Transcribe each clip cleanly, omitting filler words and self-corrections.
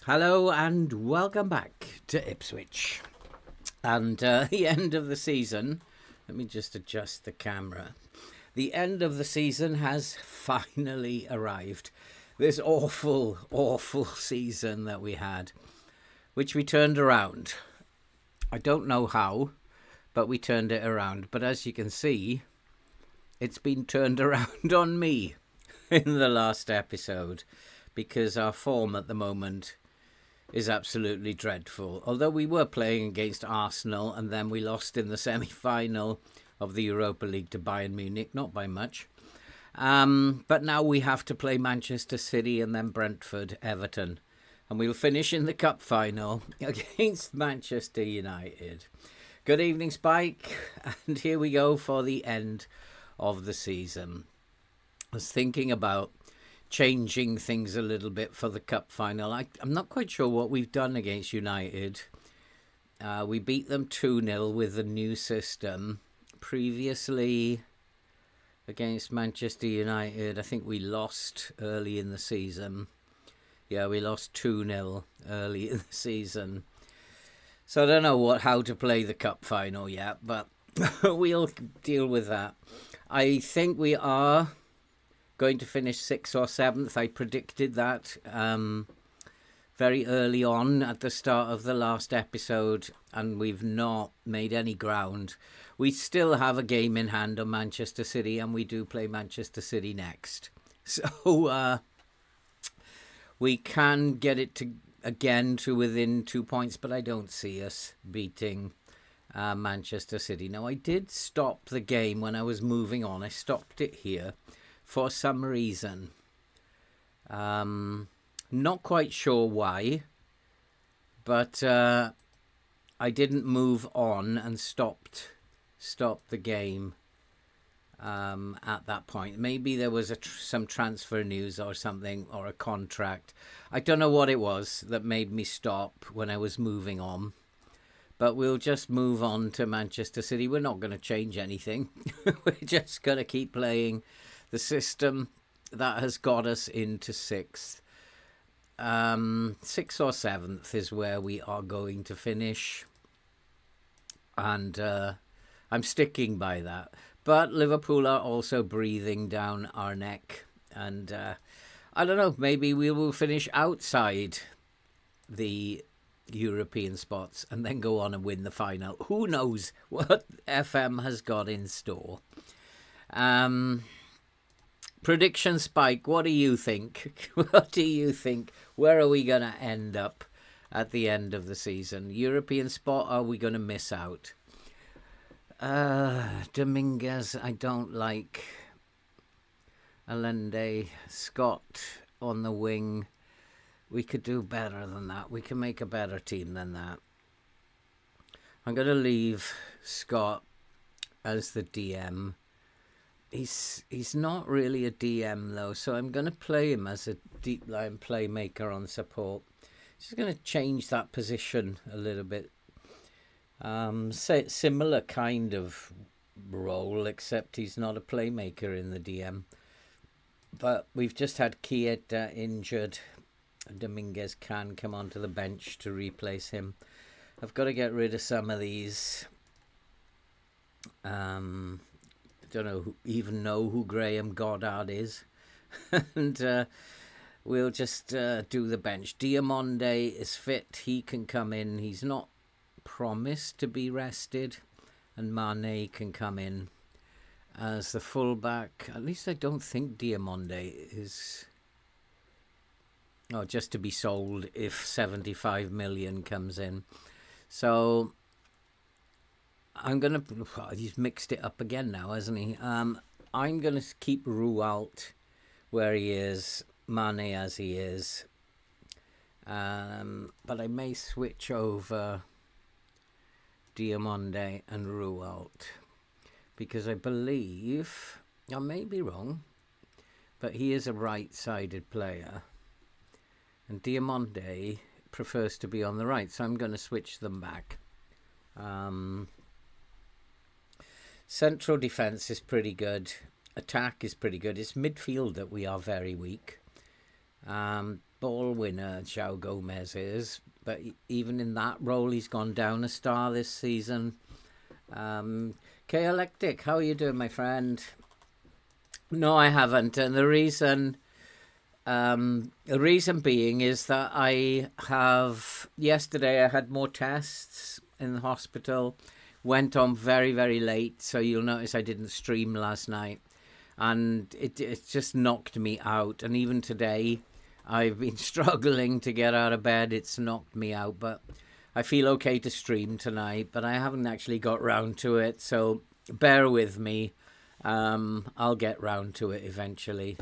Hello and welcome back to Ipswich. And the end of the season, let me just adjust the camera. The end of the season has finally arrived. This awful, awful season that we had, which we turned around. I don't know how, but we turned it around. But as you can see, it's been turned around on me in the last episode, because our form at the moment is absolutely dreadful. Although we were playing against Arsenal and then we lost in the semi-final of the Europa League to Bayern Munich, not by much. But now we have to play Manchester City and then Brentford, Everton. And we'll finish in the cup final against Manchester United. Good evening, Spike. And here we go for the end of the season. I was thinking about changing things a little bit for the cup final. I'm not quite sure what we've done against United. We beat them 2-0 with the new system. Previously against Manchester United, I think we lost early in the season. Yeah, we lost 2-0 early in the season. So I don't know how to play the cup final yet, but we'll deal with that. I think we are going to finish 6th or 7th. I predicted that very early on at the start of the last episode, and we've not made any ground. We still have a game in hand on Manchester City, and we do play Manchester City next. So we can get it to within 2 points, but I don't see us beating Manchester City. Now, I did stop the game when I was moving on. I stopped it here for some reason. Not quite sure why, but I didn't move on and stopped the game at that point. Maybe there was some transfer news or something, or a contract. I don't know what it was that made me stop when I was moving on. But we'll just move on to Manchester City. We're not going to change anything. We're just going to keep playing the system that has got us into 6th. 6th or 7th is where we are going to finish. And I'm sticking by that. But Liverpool are also breathing down our neck. And I don't know, maybe we will finish outside the European spots and then go on and win the final. Who knows what FM has got in store? Prediction, Spike, what do you think? What do you think? Where are we going to end up at the end of the season. European spot, are we going to miss out? Dominguez, I don't like. Allende, Scott on the wing. We could do better than that. We can make a better team than that. I'm going to leave Scott as the DM. He's not really a DM though, so I'm going to play him as a deep line playmaker on support. Just going to change that position a little bit. Similar kind of role, except he's not a playmaker in the DM. But we've just had Chiesa injured. Dominguez can come onto the bench to replace him. I've got to get rid of some of these. Don't even know who Graham Goddard is. And we'll just do the bench. Diamonde is fit. He can come in. He's not promised to be rested. And Mane can come in as the fullback. At least I don't think Diamonde is... Oh, just to be sold if 75 million comes in. So I'm going to... He's mixed it up again now, hasn't he? I'm going to keep Rualt where he is, Mane as he is. But I may switch over Diamonde and Rualt. Because I believe, I may be wrong, but he is a right-sided player. And Diamonde prefers to be on the right, so I'm going to switch them back. Central defence is pretty good. Attack is pretty good. It's midfield that we are very weak. Ball winner, João Gomez is. But even in that role, he's gone down a star this season. K-Electic, how are you doing, my friend? No, I haven't. And the reason being is that yesterday I had more tests in the hospital, went on very, very late. So you'll notice I didn't stream last night and it just knocked me out. And even today I've been struggling to get out of bed. It's knocked me out, but I feel okay to stream tonight, but I haven't actually got round to it. So bear with me. I'll get round to it eventually.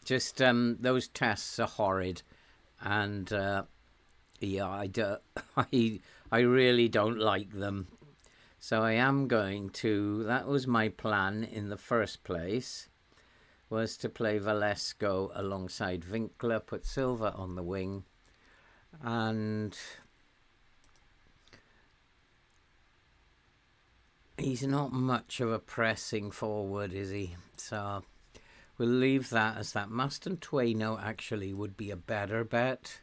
Just those tests are horrid, and yeah, I really don't like them. So I am going to. That was my plan in the first place, was to play Valesco alongside Winkler, put Silva on the wing, and he's not much of a pressing forward, is he? So we'll leave that as that. Mastantuono actually would be a better bet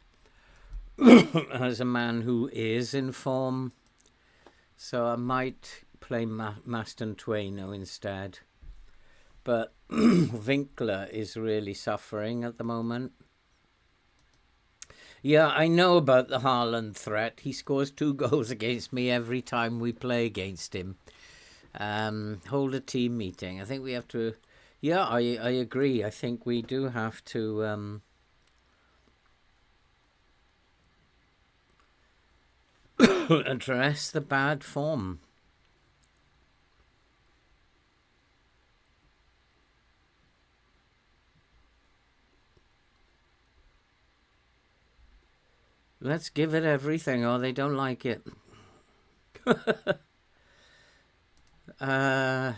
as a man who is in form. So I might play Mastantuono instead. But Winkler is really suffering at the moment. Yeah, I know about the Haaland threat. He scores 2 goals against me every time we play against him. Hold a team meeting. I think we have to... Yeah, I agree. I think we do have to address the bad form. Let's give it everything, or they don't like it.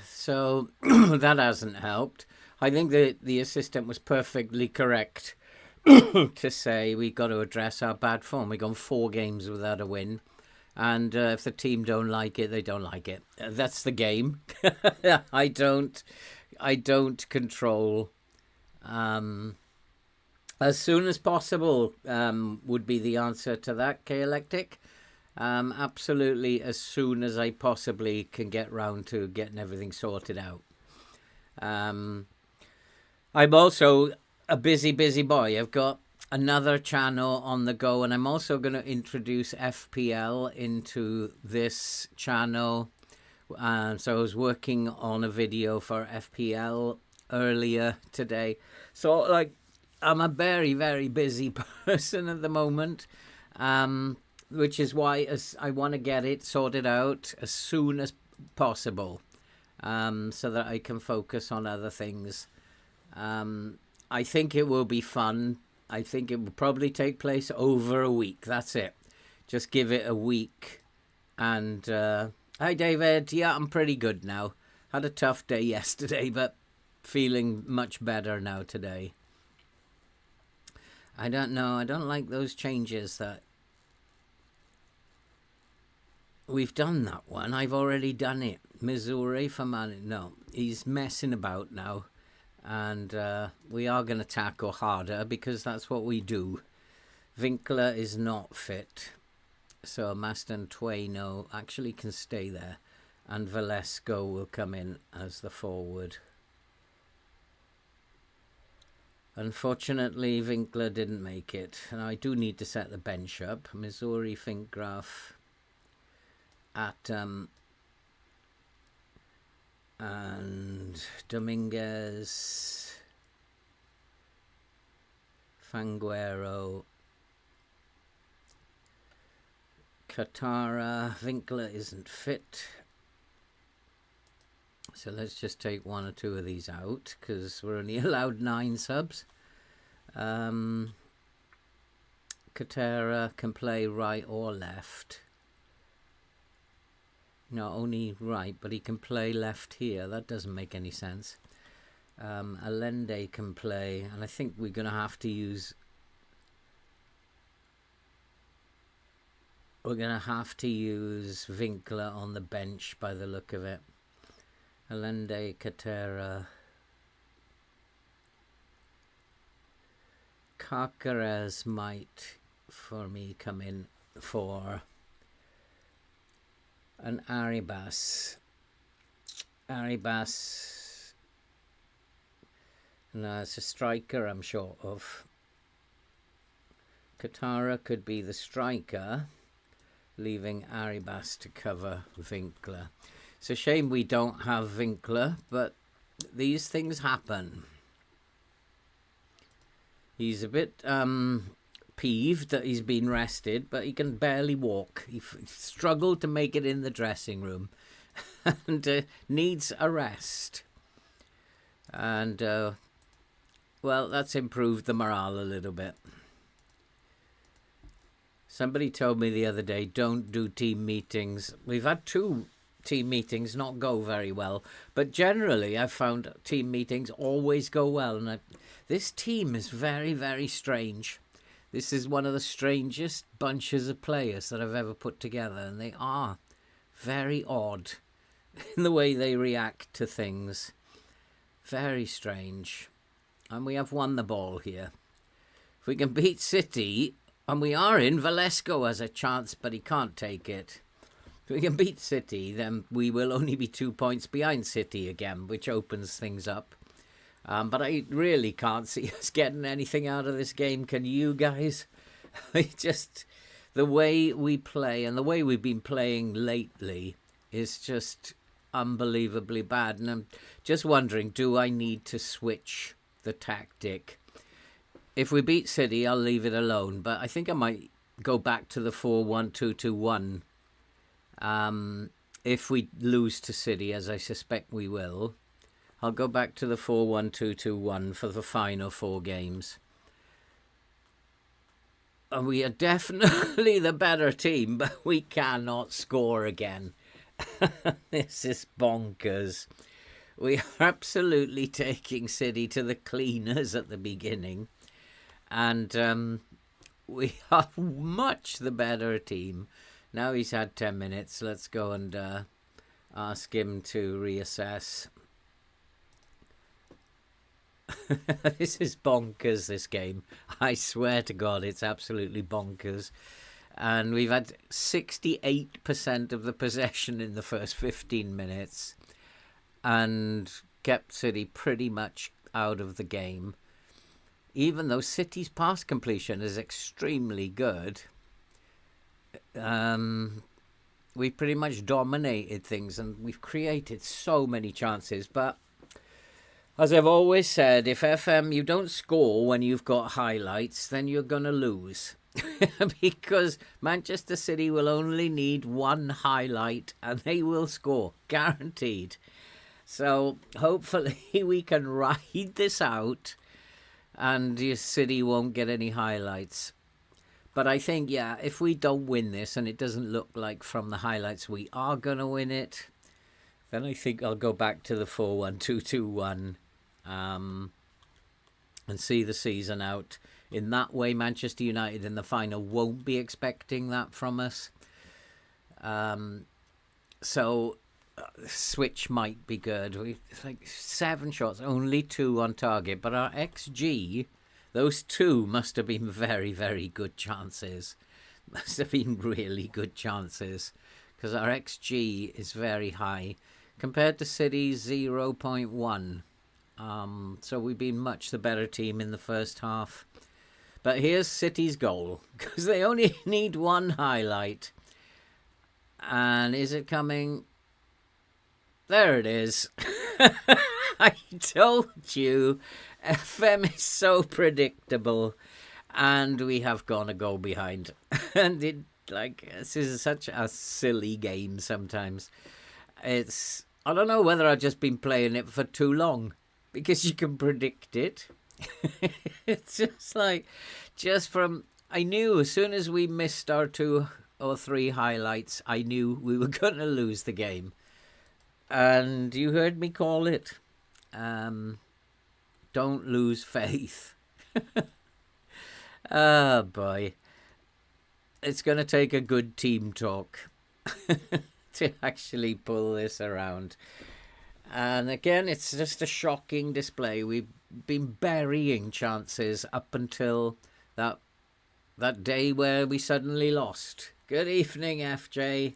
So that hasn't helped. I think the assistant was perfectly correct to say we've got to address our bad form. We've gone 4 games without a win. And if the team don't like it, they don't like it. That's the game. I don't control. As soon as possible would be the answer to that, K-Electic. Absolutely as soon as I possibly can get round to getting everything sorted out. I'm also a busy boy. I've got another channel on the go, and I'm also going to introduce FPL into this channel. So I was working on a video for FPL earlier today. So, like, I'm a very, very busy person at the moment, which is why I want to get it sorted out as soon as possible, so that I can focus on other things. I think it will be fun. I think it will probably take place over a week. That's it. Just give it a week. And hi, David. Yeah, I'm pretty good now. Had a tough day yesterday, but feeling much better now today. I don't know. I don't like those changes that we've done that one. I've already done it. Missouri for Man. No, he's messing about now. And we are going to tackle harder because that's what we do. Winkler is not fit. So Maston Tueno actually can stay there. And Velasco will come in as the forward. Unfortunately, Winkler didn't make it. And I do need to set the bench up. Missouri, Finkgraf, Atom, and Dominguez, Fanguero, Katara. Winkler isn't fit. So let's just take one or two of these out because we're only allowed 9 subs. Katara can play right or left. No, only right, but he can play left here. That doesn't make any sense. Allende can play, and I think we're going to have to use... We're going to have to use Winkler on the bench by the look of it. Allende, Katera, Caceres might, for me, come in for an Arribas. Arribas, no, it's a striker I'm short of. Katara could be the striker, leaving Arribas to cover Winkler. It's a shame we don't have Winkler, but these things happen. He's a bit peeved that he's been rested, but he can barely walk. He struggled to make it in the dressing room and needs a rest. And, well, that's improved the morale a little bit. Somebody told me the other day, don't do team meetings. We've had 2 team meetings not go very well, but generally I've found team meetings always go well, and this team is very, very strange. This is one of the strangest bunches of players that I've ever put together, and they are very odd in the way they react to things. Very strange. And we have won the ball here. If we can beat City, and we are in, Velasco has a chance, but he can't take it. If we can beat City, then we will only be 2 points behind City again, which opens things up. But I really can't see us getting anything out of this game. Can you guys? Just the way we play and the way we've been playing lately is just unbelievably bad. And I'm just wondering, do I need to switch the tactic? If we beat City, I'll leave it alone. But I think I might go back to the 4-1-2-2-1. If we lose to City, as I suspect we will, I'll go back to the 4-1-2-2-1 for the final 4 games. And we are definitely the better team, but we cannot score again. This is bonkers. We are absolutely taking City to the cleaners at the beginning. And we are much the better team. Now he's had 10 minutes. Let's go and ask him to reassess. This is bonkers, this game. I swear to God, it's absolutely bonkers. And we've had 68% of the possession in the first 15 minutes and kept City pretty much out of the game. Even though City's pass completion is extremely good, we pretty much dominated things and we've created so many chances. But As I've always said, if FM you don't score when you've got highlights, then you're going to lose. Because Manchester City will only need one highlight and they will score, guaranteed. So hopefully we can ride this out and your City won't get any highlights. But I think, yeah, if we don't win this and it doesn't look like from the highlights we are going to win it, then I think I'll go back to the 4-1-2-2-1 and see the season out. In that way, Manchester United in the final won't be expecting that from us. So switch might be good. We like 7 shots, only 2 on target, but our XG, those 2 must have been very, very good chances. Must have been really good chances because our XG is very high compared to City's 0.1. So we've been much the better team in the first half. But here's City's goal because they only need one highlight. And is it coming? There it is. I told you, FM is so predictable, and we have gone a goal behind. And this is such a silly game sometimes. I don't know whether I've just been playing it for too long, because you can predict it. It's I knew as soon as we missed our 2 or 3 highlights, I knew we were going to lose the game. And you heard me call it. Don't lose faith. Oh boy. It's going to take a good team talk to actually pull this around. And again, it's just a shocking display. We've been burying chances up until that day where we suddenly lost. Good evening, FJ.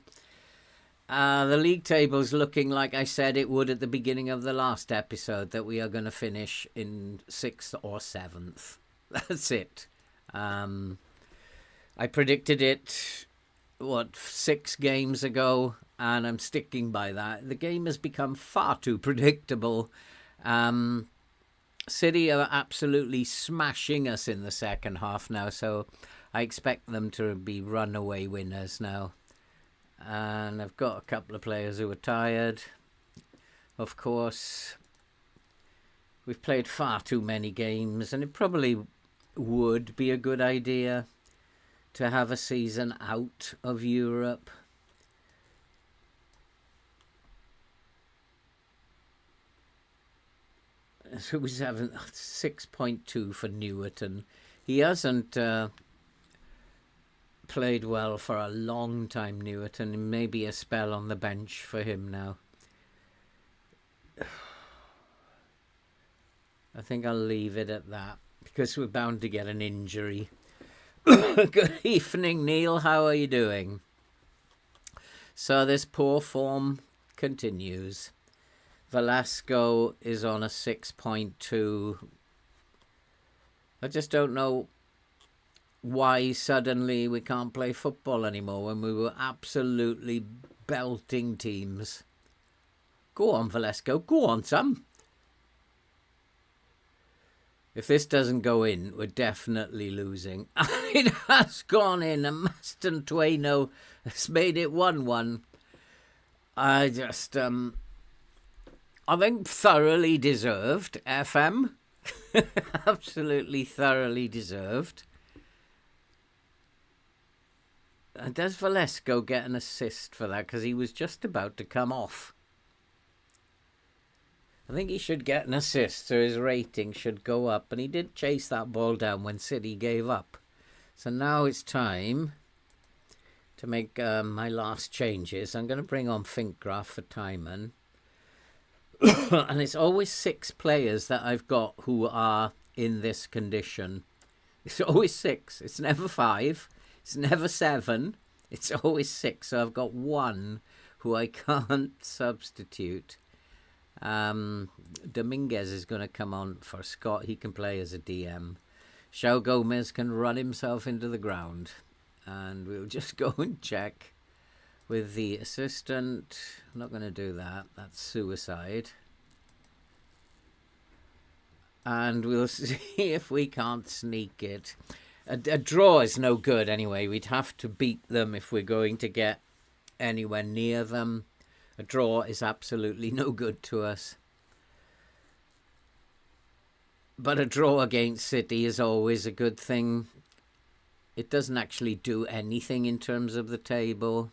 The league table's looking like I said it would at the beginning of the last episode, that we are going to finish in 6th or 7th. That's it. I predicted it, 6 games ago, and I'm sticking by that. The game has become far too predictable. City are absolutely smashing us in the second half now, so I expect them to be runaway winners now. And I've got a couple of players who are tired. Of course, we've played far too many games, and it probably would be a good idea to have a season out of Europe. So we're having 6.2 for Newerton. He hasn't played well for a long time, Newerton. Maybe a spell on the bench for him now. I think I'll leave it at that because we're bound to get an injury. Good evening, Neil. How are you doing? So this poor form continues. Velasco is on a 6.2. I just don't know why suddenly we can't play football anymore when we were absolutely belting teams. Go on, Velasco. Go on, Sam. If this doesn't go in, we're definitely losing. It has gone in, and Maston Tueno has made it 1-1. I think thoroughly deserved, FM. Absolutely thoroughly deserved. And does Velasco get an assist for that? Because he was just about to come off. I think he should get an assist, so his rating should go up. And he did chase that ball down when City gave up. So now it's time to make my last changes. I'm going to bring on Finkgraf for Timon. And it's always 6 players that I've got who are in this condition. It's always 6. It's never 5. It's never 7. It's always 6. So I've got 1 who I can't substitute. Dominguez is going to come on for Scott. He can play as a DM. João Gomez can run himself into the ground. And we'll just go and check with the assistant. I'm not going to do that. That's suicide. and we'll see if we can't sneak it. A draw is no good anyway. We'd have to beat them if we're going to get anywhere near them. A draw is absolutely no good to us. But a draw against City is always a good thing. It doesn't actually do anything in terms of the table.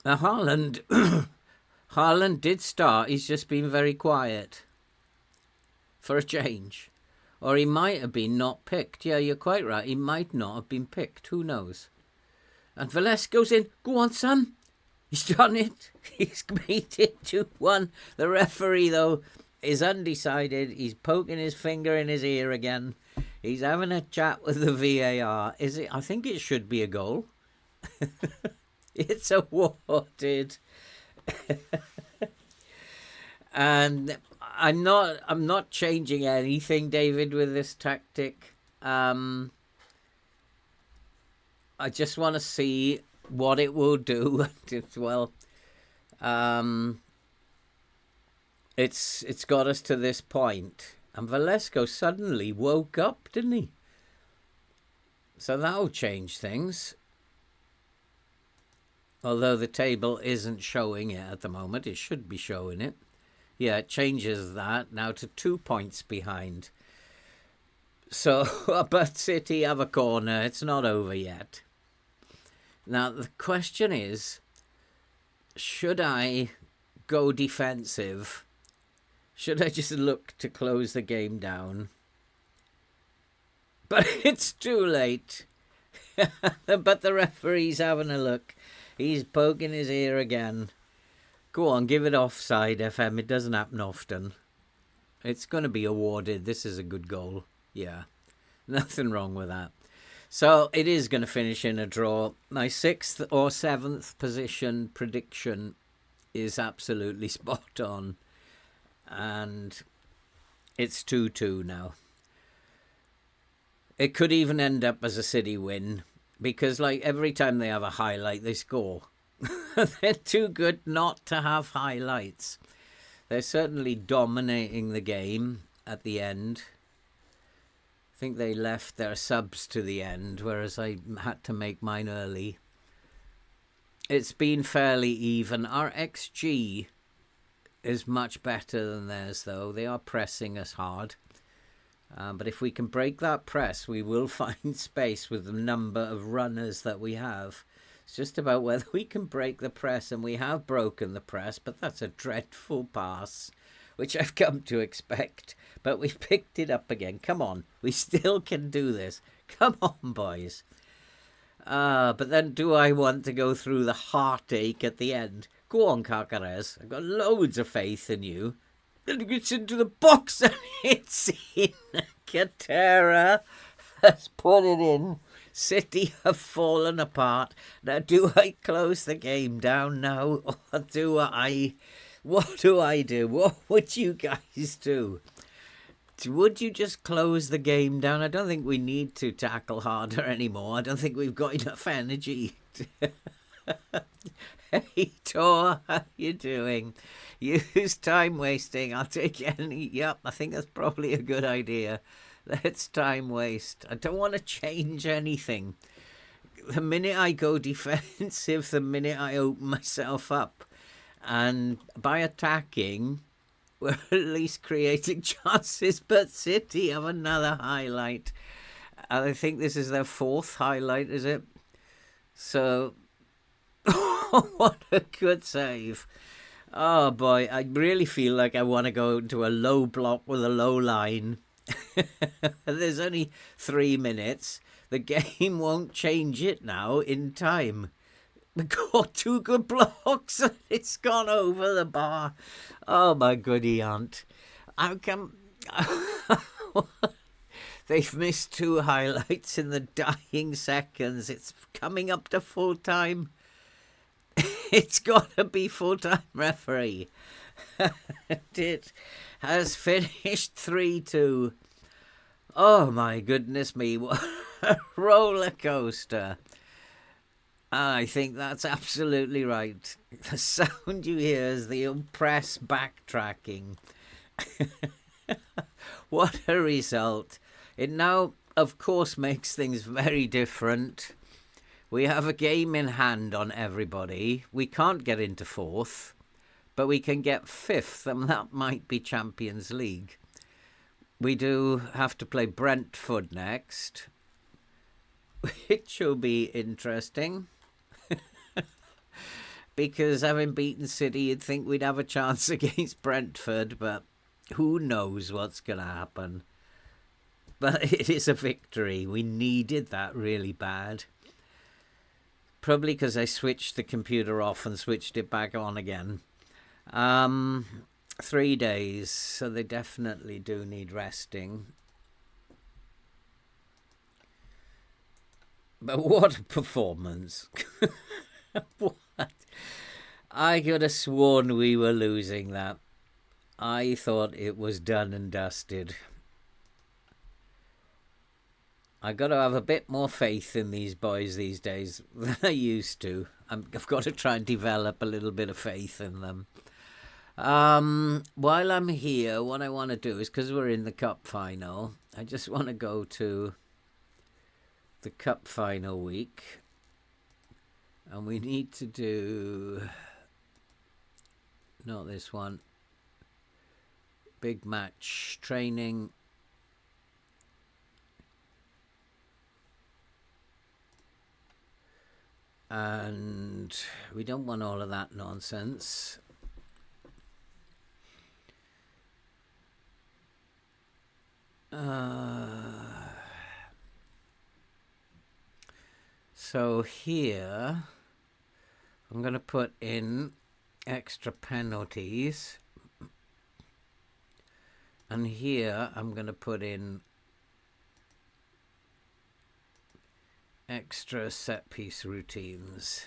Now Haaland did start. He's just been very quiet. For a change. Or he might have been not picked. Yeah, you're quite right. He might not have been picked. Who knows? And Velez goes in. Go on, son. He's done it. He's made it 2-1. The referee, though, is undecided. He's poking his finger in his ear again. He's having a chat with the VAR. Is it? I think it should be a goal. It's awarded. And I'm not changing anything, David, with this tactic. I just want to see what it will do. Well, it's got us to this point. And Velasco suddenly woke up, didn't he? So that'll change things. Although the table isn't showing it at the moment, it should be showing it. Yeah, it changes that now to 2 points behind. So, but City have a corner. It's not over yet. Now, the question is, should I go defensive? Should I just look to close the game down? But it's too late. But the referee's having a look. He's poking his ear again. Go on, give it offside, FM. It doesn't happen often. It's going to be awarded. This is a good goal. Yeah, nothing wrong with that. So it is going to finish in a draw. My 6th or 7th position prediction is absolutely spot on. And it's 2-2 now. It could even end up as a City win. Because, like, every time they have a highlight, they score. They're too good not to have highlights. They're certainly dominating the game at the end. I think they left their subs to the end, whereas I had to make mine early. It's been fairly even. Our XG is much better than theirs, though. They are pressing us hard. But if we can break that press, we will find space with the number of runners that we have. It's just about whether we can break the press, and we have broken the press, but that's a dreadful pass, which I've come to expect. But we've picked it up again. Come on, we still can do this. Come on, boys. But then do I want to go through the heartache at the end? Go on, Carcares. I've got loads of faith in you. Then it gets into the box and it's in. Katera has put it in. City have fallen apart. Now, do I close the game down now? Or do I... What do I do? What would you guys do? Would you just close the game down? I don't think we need to tackle harder anymore. I don't think we've got enough energy. Hey, Tor, how you doing? Use time wasting. I'll take any... Yep, I think that's probably a good idea. Let's time waste. I don't want to change anything. The minute I go defensive, the minute I open myself up. And by attacking, we're at least creating chances. But City have another highlight. And I think this is their 4th highlight, is it? So... What a good save. Oh boy, I really feel like I want to go into a low block with a low line. There's only 3 minutes. The game won't change it now in time. We got 2 good blocks and it's gone over the bar. Oh my goody aunt. How come... They've missed 2 highlights in the dying seconds. It's coming up to full time. It's got to be full-time referee. It has finished 3-2. Oh, my goodness me. What a roller coaster. I think that's absolutely right. The sound you hear is the press backtracking. What a result. It now, of course, makes things very different. We have a game in hand on everybody. We can't get into fourth, but we can get fifth, and that might be Champions League. We do have to play Brentford next, which will be interesting. Because having beaten City, you'd think we'd have a chance against Brentford, but who knows what's going to happen. But it is a victory. We needed that really bad. Probably because I switched the computer off and switched it back on again. 3 days, so they definitely do need resting. But what a performance. What? I could have sworn we were losing that. I thought it was done and dusted. I got to have a bit more faith in these boys these days than I used to. I've got to try and develop a little bit of faith in them. While I'm here, what I want to do is, because we're in the cup final, I just want to go to the cup final week. And we need to do, not this one, big match training. And we don't want all of that nonsense. So here, I'm going to put in extra penalties. And here, I'm going to put in extra set-piece routines.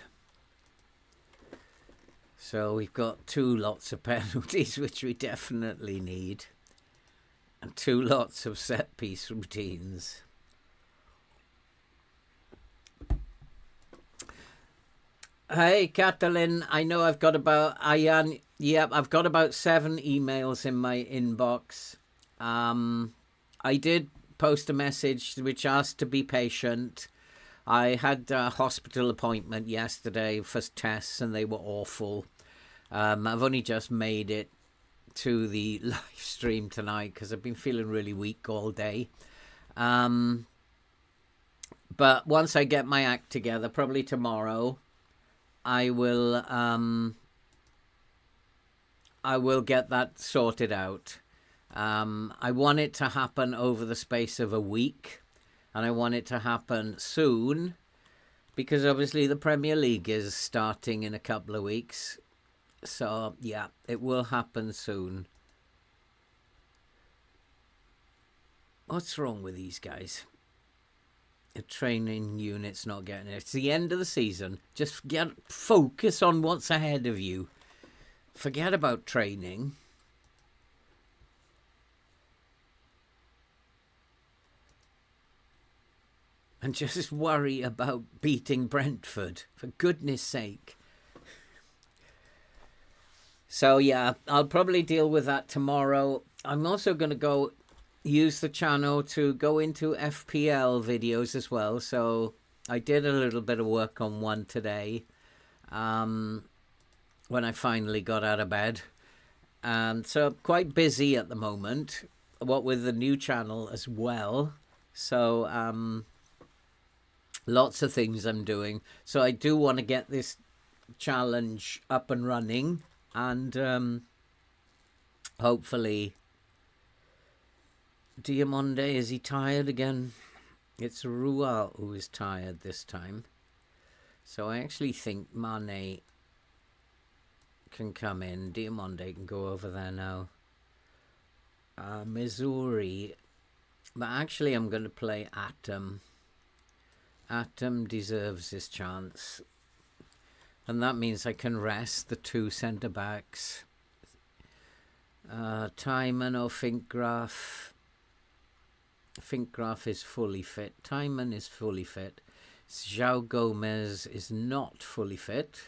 So we've got 2 lots of penalties, which we definitely need. And 2 lots of set-piece routines. Hey, Catalin, I know I've got about, I've got about 7 emails in my inbox. I did post a message which asked to be patient. I had a hospital appointment yesterday for tests and they were awful. I've only just made it to the live stream tonight because I've been feeling really weak all day. But once I get my act together, probably tomorrow, I will get that sorted out. I want it to happen over the space of a week, and I want it to happen soon, because obviously the Premier League is starting in a couple of weeks. So yeah, it will happen soon. What's wrong with these guys? The training unit's not getting it. It's the end of the season. Just focus on what's ahead of you. Forget about training. And just worry about beating Brentford, for goodness sake. So yeah, I'll probably deal with that tomorrow. I'm also going to go use the channel to go into FPL videos as well. So I did a little bit of work on one today when I finally got out of bed. So quite busy at the moment, what with the new channel as well. So lots of things I'm doing. So I do want to get this challenge up and running, and hopefully Diamonde, is he tired again? It's Rual who is tired this time. So I actually think Mane can come in. Diamonde can go over there now. Missouri. But actually I'm going to play Atom. Atom deserves his chance. And that means I can rest the 2 centre-backs. Timon or Finkgraf. Finkgraf is fully fit. Timon is fully fit. João Gomez is not fully fit,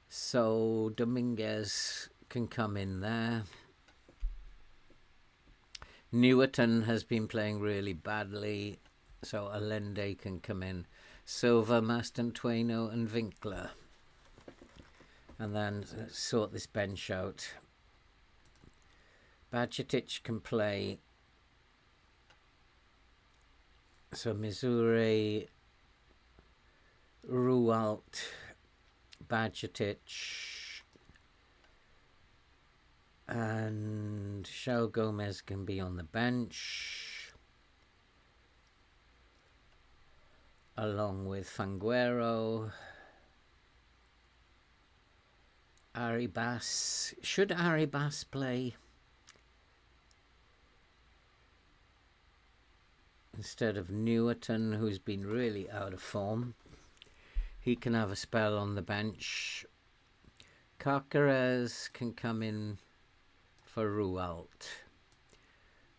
so Dominguez can come in there. Newerton has been playing really badly, so Allende can come in. Silva, Mastantuono and Winkler. And then sort this bench out. Bajcetic can play. So Missouri, Rualt, Bajcetic, and João Gomez can be on the bench, along with Fanguero. Arribas. Should Arribas play instead of Newerton, who's been really out of form? He can have a spell on the bench. Carcares can come in for Rualt,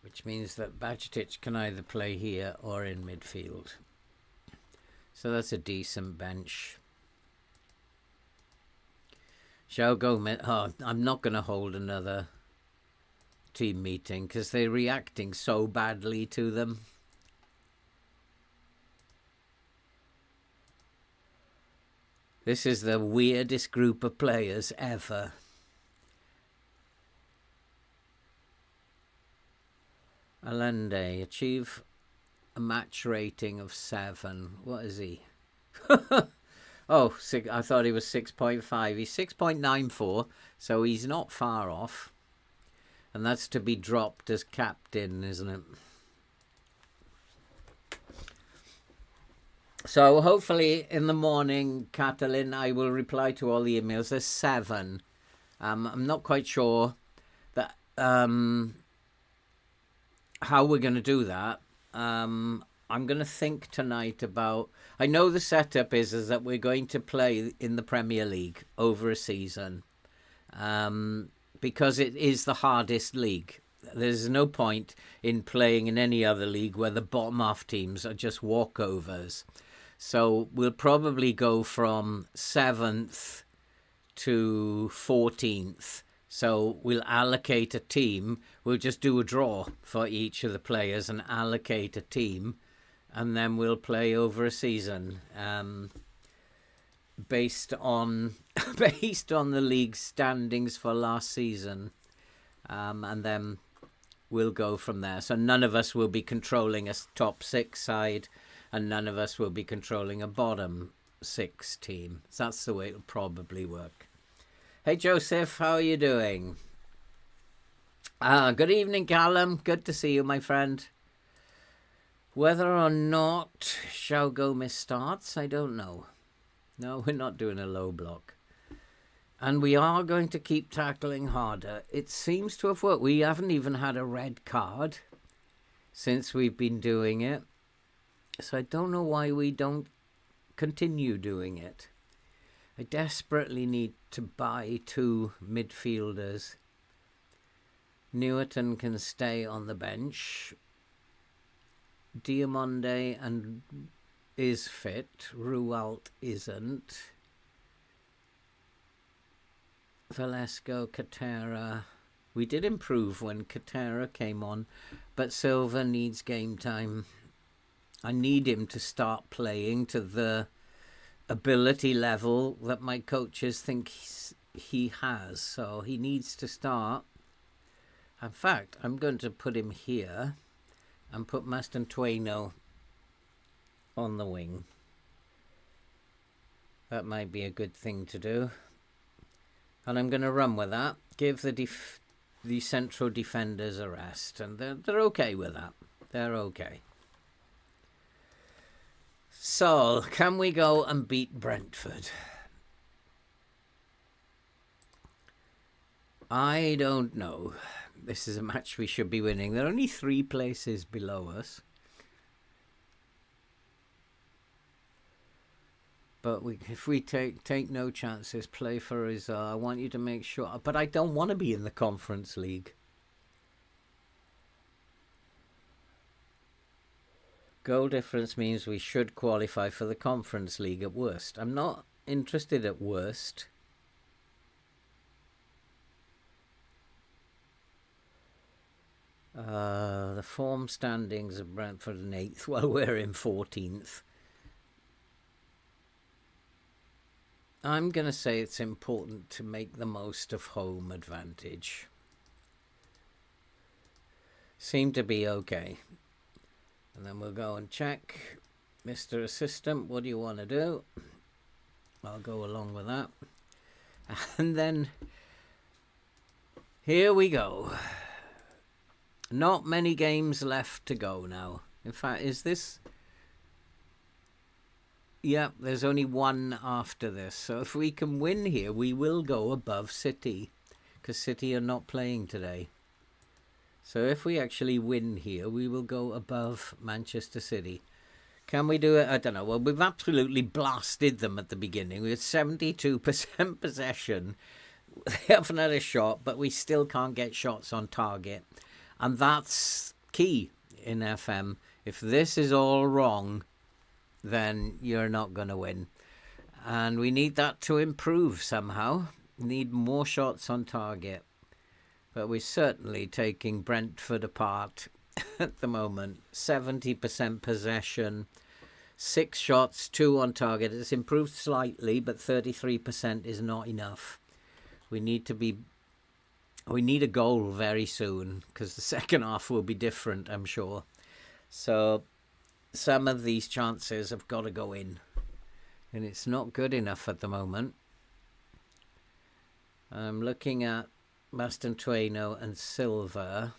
which means that Bajcetic can either play here or in midfield. So that's a decent bench. João Gomez, I'm not going to hold another team meeting because they're reacting so badly to them. This is the weirdest group of players ever. Allende, achieve a match rating of 7. What is he? Oh, I thought he was 6.5. He's 6.94, so he's not far off. And that's to be dropped as captain, isn't it? So hopefully in the morning, Catalin, I will reply to all the emails. There's 7. I'm not quite sure that how we're going to do that. I'm going to think tonight about... I know the setup is that we're going to play in the Premier League over a season because it is the hardest league. There's no point in playing in any other league where the bottom half teams are just walkovers. So we'll probably go from 7th to 14th. So we'll allocate a team. We'll just do a draw for each of the players and allocate a team. And then we'll play over a season based on the league standings for last season. And then we'll go from there. So none of us will be controlling a top 6 side and none of us will be controlling a bottom 6 team. So that's the way it'll probably work. Hey, Joseph, how are you doing? Good evening, Callum. Good to see you, my friend. Whether or not João Gomez starts, I don't know. No, we're not doing a low block. And we are going to keep tackling harder. It seems to have worked. We haven't even had a red card since we've been doing it. So I don't know why we don't continue doing it. I desperately need to buy 2 midfielders. Newerton can stay on the bench. Diamonde and is fit. Rualt isn't. Velasco, Katera. We did improve when Katera came on, but Silva needs game time. I need him to start playing to the ability level that my coaches think he has. So he needs to start. In fact, I'm going to put him here and put Mastantuono on the wing. That might be a good thing to do. And I'm going to run with that. Give the central defenders a rest. And they're okay with that. They're okay. So, can we go and beat Brentford? I don't know. This is a match we should be winning. They're only 3 places below us. But if we take no chances, play for us. I want you to make sure. But I don't want to be in the Conference League. Goal difference means we should qualify for the Conference League at worst. I'm not interested at worst. The form standings of Brentford in 8th, while we're in 14th. I'm going to say it's important to make the most of home advantage. Seem to be okay. And then we'll go and check. Mr. Assistant, what do you want to do? I'll go along with that. And then here we go. Not many games left to go now. In fact, is this... Yeah, there's only one after this. So if we can win here, we will go above City. Because City are not playing today. So if we actually win here, we will go above Manchester City. Can we do it? I don't know. Well, we've absolutely blasted them at the beginning. We had 72% possession. They haven't had a shot, but we still can't get shots on target. And that's key in FM. If this is all wrong, then you're not going to win. And we need that to improve somehow. Need more shots on target. But we're certainly taking Brentford apart at the moment. 70% possession, 6 shots, 2 on target. It's improved slightly, but 33% is not enough. We need a goal very soon, because the second half will be different, I'm sure. So some of these chances have got to go in. And it's not good enough at the moment. I'm looking at Mastantuono and Silva,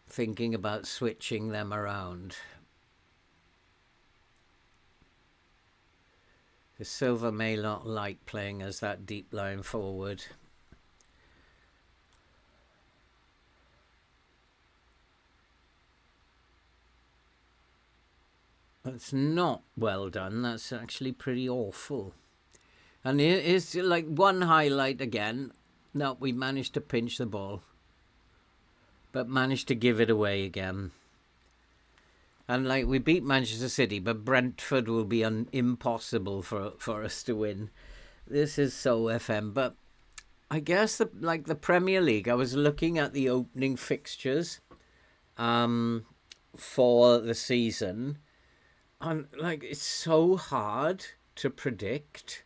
thinking about switching them around. Because Silva may not like playing as that deep line forward. That's not well done. That's actually pretty awful. And here's like one highlight again. No, we managed to pinch the ball. But managed to give it away again. And like we beat Manchester City, but Brentford will be impossible for us to win. This is so FM. But I guess the Premier League, I was looking at the opening fixtures for the season. And like it's so hard to predict.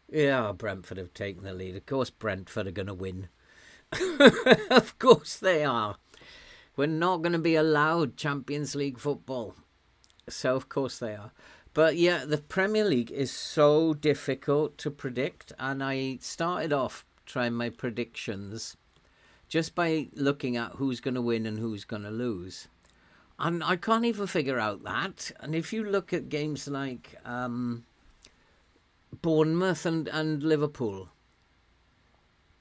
Yeah, Brentford have taken the lead. Of course Brentford are going to win. Of course they are. We're not going to be allowed Champions League football. So of course they are. But yeah, the Premier League is so difficult to predict. And I started off trying my predictions just by looking at who's going to win and who's going to lose. And I can't even figure out that. And if you look at games like Bournemouth and Liverpool,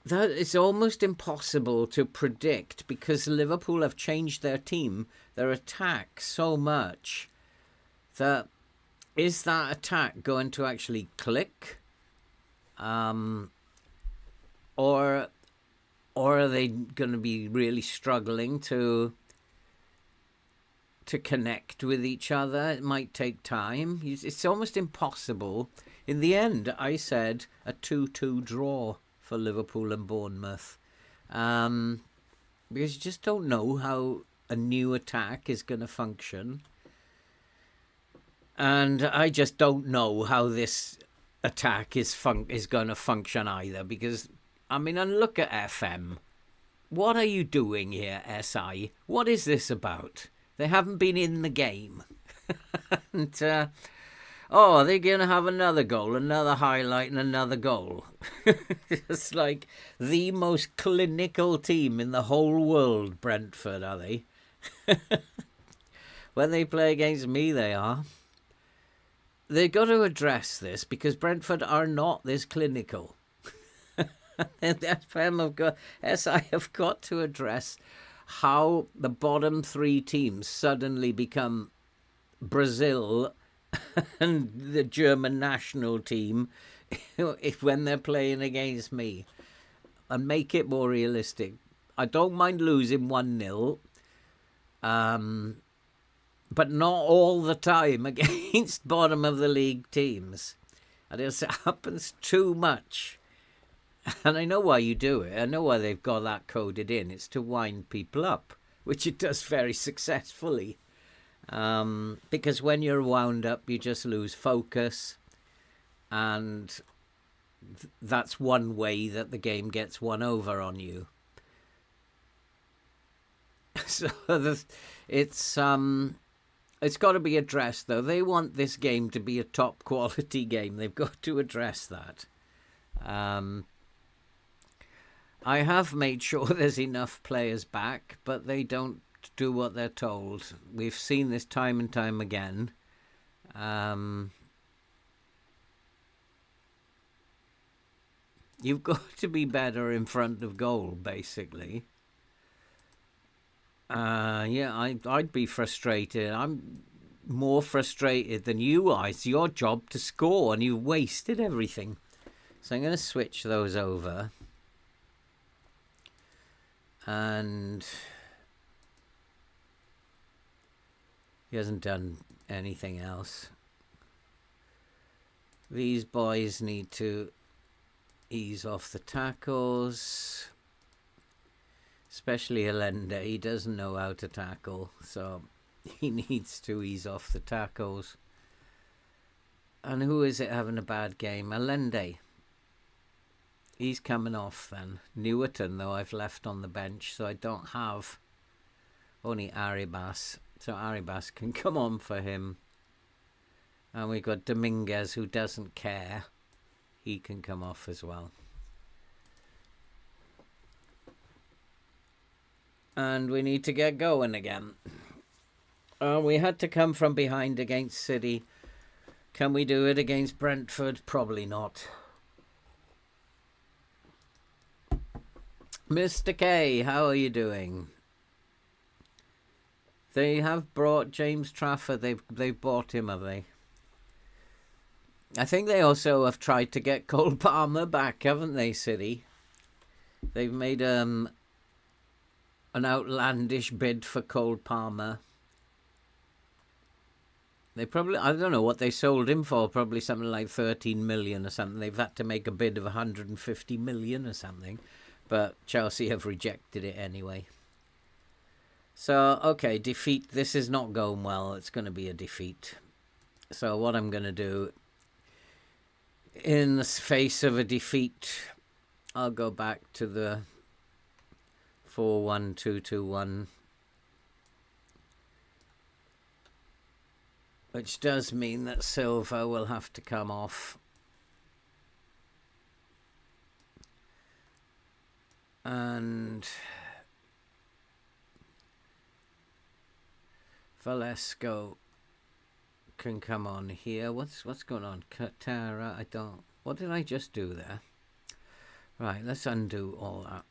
that it's almost impossible to predict because Liverpool have changed their team, their attack so much that is that attack going to actually click, or are they going to be really struggling to connect with each other? It might take time. It's almost impossible. In the end, I said a 2-2 draw for Liverpool and Bournemouth. Because you just don't know how a new attack is going to function. And I just don't know how this attack is going to function either. Because, I mean, and look at FM. What are you doing here, SI? What is this about? They haven't been in the game. And, they're going to have another goal, another highlight, and another goal. It's like the most clinical team in the whole world, Brentford, are they? When they play against me, they are. They've got to address this because Brentford are not this clinical. SI have got to address how the bottom 3 teams suddenly become Brazil and the German national team when they're playing against me, and make it more realistic. I don't mind losing 1-0, but not all the time against bottom of the league teams. And it happens too much. And I know why you do it. I know why they've got that coded in. It's to wind people up, which it does very successfully. Because when you're wound up, you just lose focus. And that's one way that the game gets one over on you. So it's got to be addressed, though. They want this game to be a top quality game. They've got to address that. I have made sure there's enough players back, but they don't do what they're told. We've seen this time and time again. You've got to be better in front of goal, basically. Yeah, I'd be frustrated. I'm more frustrated than you are. It's your job to score, and you've wasted everything. So I'm going to switch those over. And he hasn't done anything else. These boys need to ease off the tackles. Especially Allende. He doesn't know how to tackle, so he needs to ease off the tackles. And who is it having a bad game? Allende. He's coming off then. Newerton, though, I've left on the bench, so I don't have only Arribas. So Arribas can come on for him. And we've got Dominguez, who doesn't care. He can come off as well. And we need to get going again. We had to come from behind against City. Can we do it against Brentford? Probably not. Mr. K, how are you doing? They have brought James Trafford. They've bought him, have they? I think they also have tried to get Cole Palmer back, haven't they, City? They've made an outlandish bid for Cole Palmer. They probably, I don't know what they sold him for, probably something like 13 million or something. They've had to make a bid of 150 million or something. But Chelsea have rejected it anyway. So, okay, defeat. This is not going well. It's going to be a defeat. So what I'm going to do, in the face of a defeat, I'll go back to the 4-1-2-2-1. Which does mean that Silva will have to come off. And Valesco can come on here. What's going on? Katara, I don't... What did I just do there? Right, let's undo all that.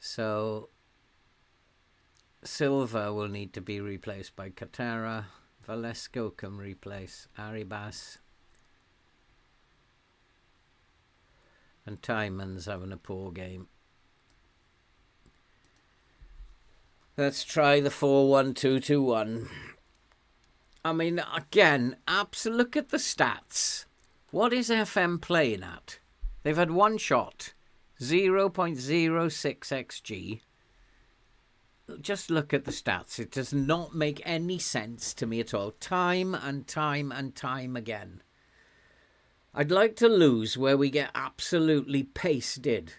So Silva will need to be replaced by Katara. Valesco can replace Arribas. And Tyman's having a poor game. Let's try the 4-1-2-2-1. I mean, again, look at the stats. What is FM playing at? They've had one shot. 0.06 XG. Just look at the stats. It does not make any sense to me at all. Time and time and time again. I'd like to lose where we get absolutely pasted.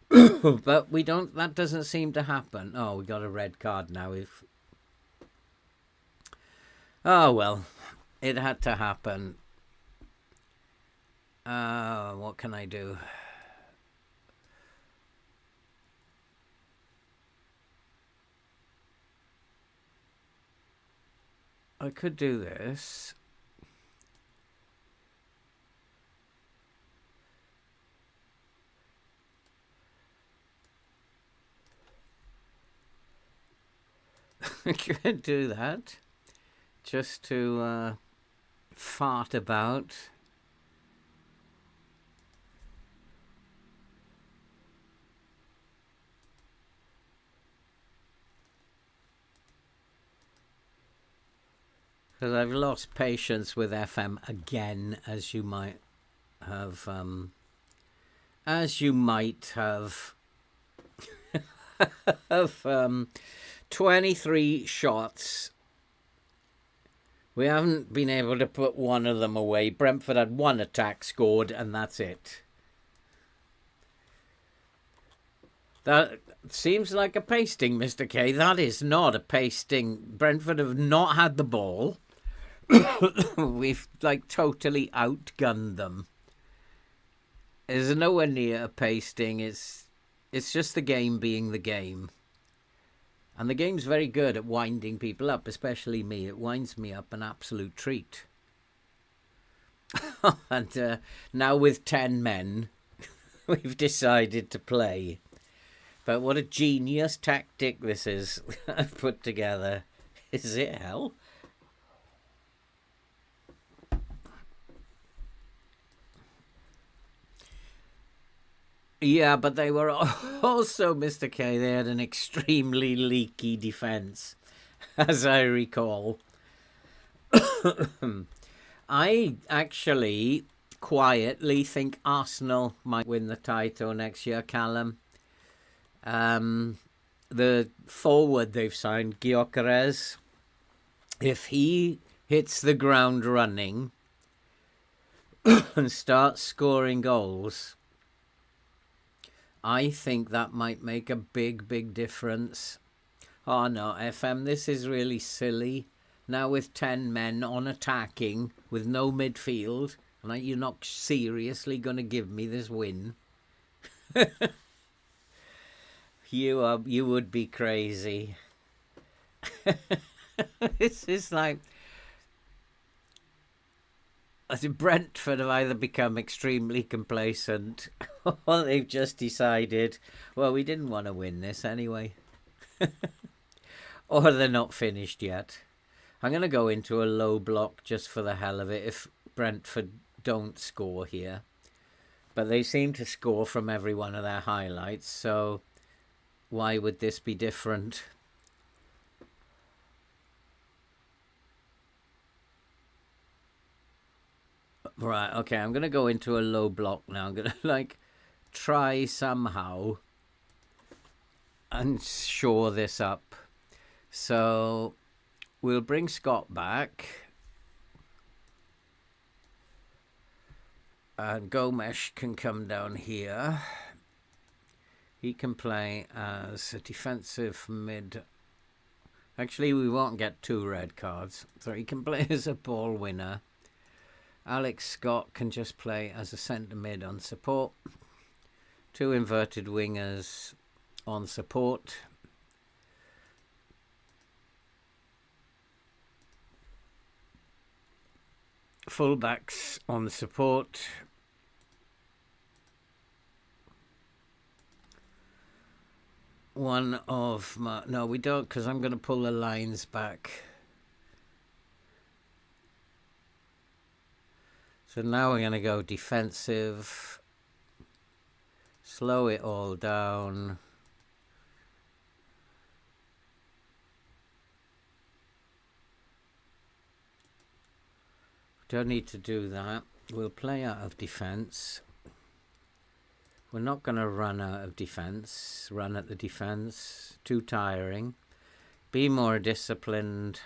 But we don't. That doesn't seem to happen. Oh, we got a red card now. Oh, well. It had to happen. What can I do? I could do this. I could do that. Just to fart about. because I've lost patience with FM again, as you might have, 23 shots. We haven't been able to put one of them away. Brentford had one attack, scored, and that's it. That seems like a pasting, Mr. K. That is not a pasting. Brentford have not had the ball. We've like totally outgunned them. It's nowhere near a pasting. It's just the game being the game. And the game's very good at winding people up, especially me. It winds me up an absolute treat. And now with 10 men, we've decided to play. But what a genius tactic this is I've put together. Is it hell? Yeah, but they were also, Mr. K, they had an extremely leaky defence, as I recall. I actually quietly think Arsenal might win the title next year, Callum. The forward they've signed, Gyökeres, if he hits the ground running and starts scoring goals, I think that might make a big, big difference. Oh no, FM, this is really silly. Now with 10 men on attacking with no midfield, and you're not seriously going to give me this win. You would be crazy. This is like, Brentford have either become extremely complacent or they've just decided, well, we didn't want to win this anyway. Or they're not finished yet. I'm going to go into a low block just for the hell of it if Brentford don't score here. But they seem to score from every one of their highlights, so why would this be different? Right, okay, I'm going to go into a low block now. I'm going to, try somehow and shore this up. So we'll bring Scott back. And Gomes can come down here. He can play as a defensive mid. Actually, we won't get 2 red cards. So he can play as a ball winner. Alex Scott can just play as a centre mid on support. 2 inverted wingers on support. Fullbacks on support. One of my... No, we don't, because I'm going to pull the lines back. So now we're going to go defensive. Slow it all down. Don't need to do that. We'll play out of defence. We're not going to run out of defence. Run at the defence. Too tiring. Be more disciplined.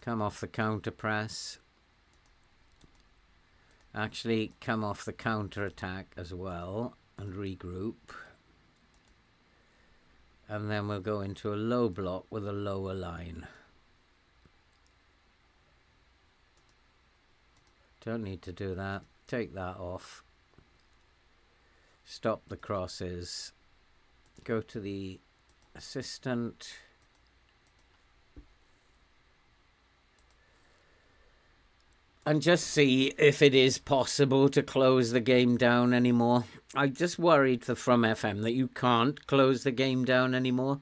Come off the counter press. Actually come off the counter attack as well and regroup. And then we'll go into a low block with a lower line. Don't need to do that. Take that off. Stop the crosses. Go to the assistant. And just see if it is possible to close the game down anymore. I just worried from FM that you can't close the game down anymore.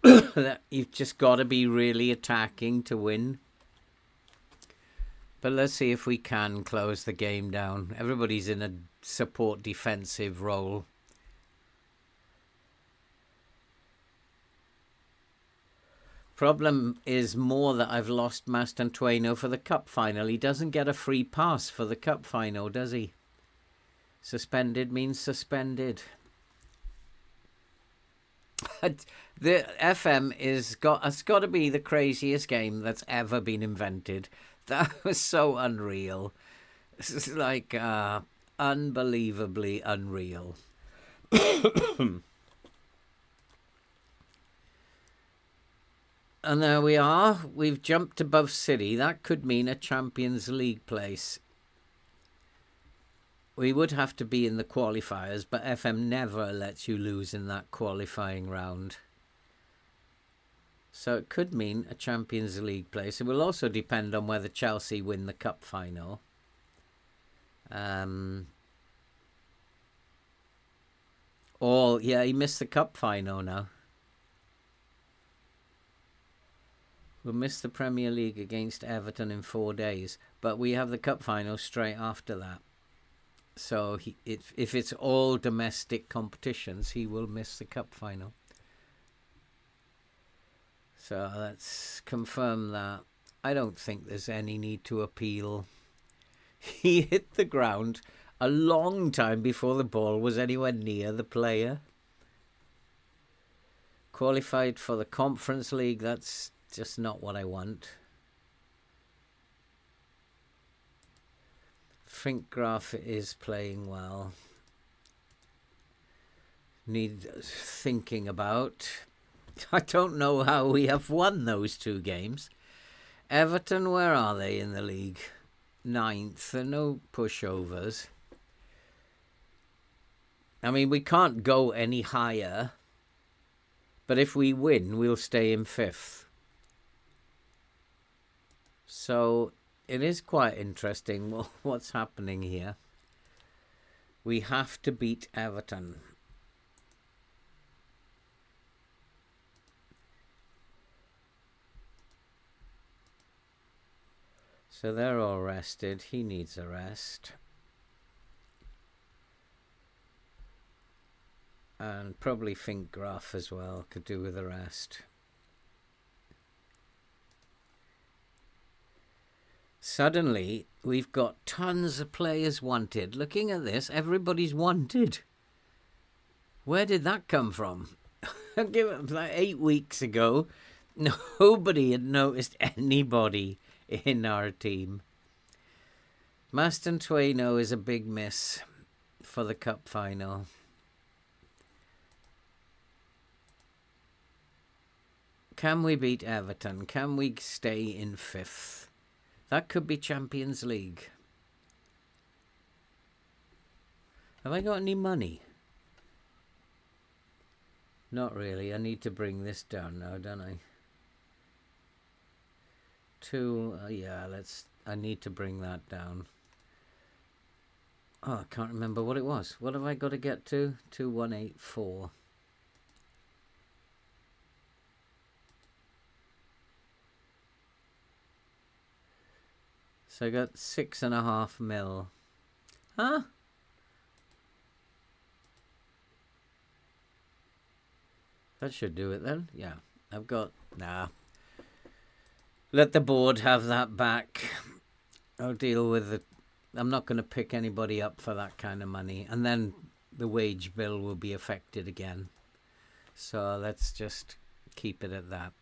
That you've just got to be really attacking to win. But let's see if we can close the game down. Everybody's in a support defensive role. Problem is more that I've lost Mastantuono for the cup final. He doesn't get a free pass for the cup final, does he? Suspended means suspended. The FM it's got to be the craziest game that's ever been invented. That was so unreal. It's like unbelievably unreal. And there we are. We've jumped above City. That could mean a Champions League place. We would have to be in the qualifiers, but FM never lets you lose in that qualifying round. So it could mean a Champions League place. It will also depend on whether Chelsea win the cup final. Yeah, he missed the cup final now. We'll miss the Premier League against Everton in 4 days, but we have the cup final straight after that. So if it's all domestic competitions, he will miss the cup final. So let's confirm that. I don't think there's any need to appeal. He hit the ground a long time before the ball was anywhere near the player. Qualified for the Conference League, that's just not what I want. Finkgraf is playing well. Need thinking about. I don't know how we have won those 2 games. Everton, where are they in the league? 9th, and no pushovers. I mean, we can't go any higher, but if we win, we'll stay in 5th. So it is quite interesting what's happening here. We have to beat Everton. So they're all rested. He needs a rest. And probably Finkgraf as well could do with a rest. Suddenly, we've got tons of players wanted. Looking at this, everybody's wanted. Where did that come from? Give it like 8 weeks ago, nobody had noticed anybody in our team. Mastantuono is a big miss for the cup final. Can we beat Everton? Can we stay in 5th? That could be Champions League. Have I got any money? Not really. I need to bring this down now, don't I? Yeah, I need to bring that down. Oh, I can't remember what it was. What have I got to get to? 2184. So I got 6.5 mil. Huh? That should do it then. Yeah, I've got... Nah. Let the board have that back. I'll deal with it. I'm not going to pick anybody up for that kind of money. And then the wage bill will be affected again. So let's just keep it at that.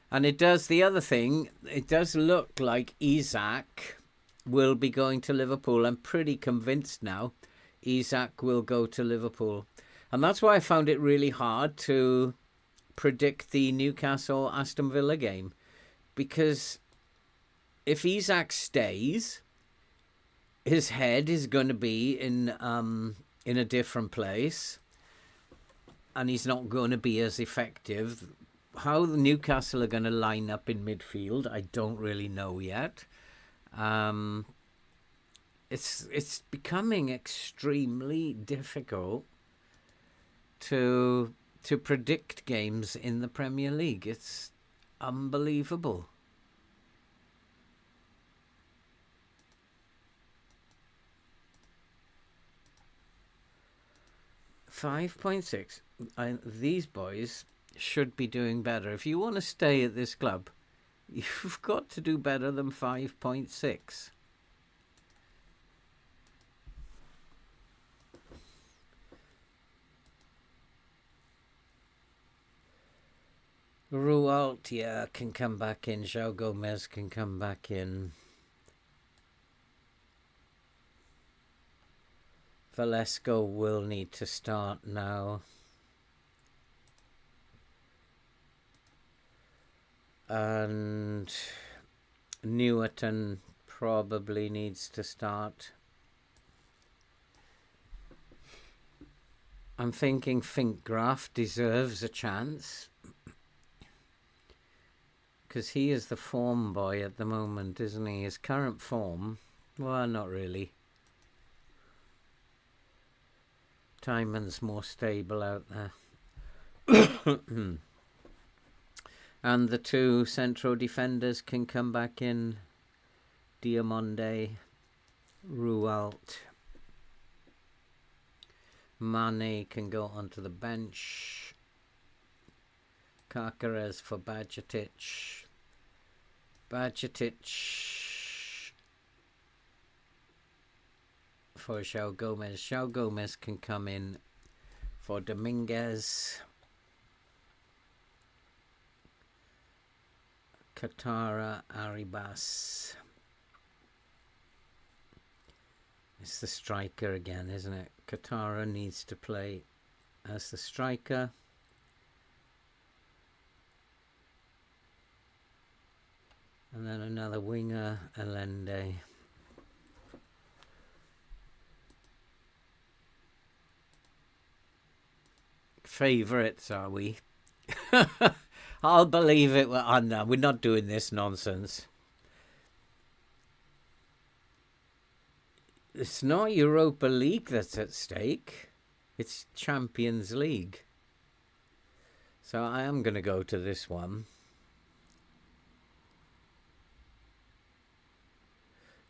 And it does, the other thing, it does look like Isak will be going to Liverpool. I'm pretty convinced now Isak will go to Liverpool. And that's why I found it really hard to predict the Newcastle-Aston Villa game. Because if Isak stays, his head is going to be in a different place. And he's not going to be as effective. How the Newcastle are going to line up in midfield, I don't really know yet. It's becoming extremely difficult to predict games in the Premier League. It's unbelievable. 5.6. These boys should be doing better. If you want to stay at this club, you've got to do better than 5.6. Rualt, yeah, can come back in. João Gomez can come back in. Valesco will need to start now. And Newerton probably needs to start. I'm thinking Finkgraf deserves a chance, because he is the form boy at the moment, isn't he? His current form, well, not really. Timon's more stable out there. And the two central defenders can come back in. Diamonde, Rualt. Mane can go onto the bench. Carcares for Bajcetic. Bajcetic for João Gomez. João Gomez can come in for Dominguez. Katara Arribas. It's the striker again, isn't it? Katara needs to play as the striker. And then another winger, Allende. Favourites, are we? I'll believe it. Oh, no, we're not doing this nonsense. It's not Europa League that's at stake. It's Champions League. So I am going to go to this one.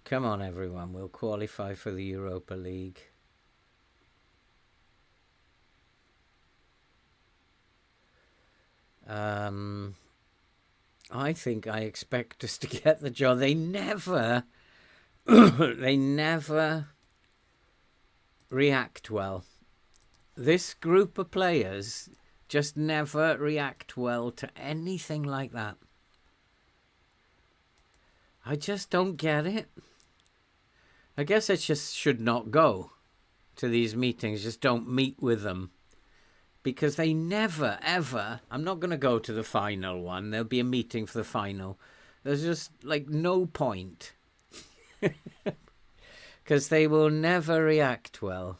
Come on, everyone. We'll qualify for the Europa League. I think I expect us to get the job. They never, they never react well. This group of players just never react well to anything like that. I just don't get it. I guess I just should not go to these meetings. Just don't meet with them. Because they never, ever... I'm not going to go to the final one. There'll be a meeting for the final. There's just, like, no point. Because they will never react well.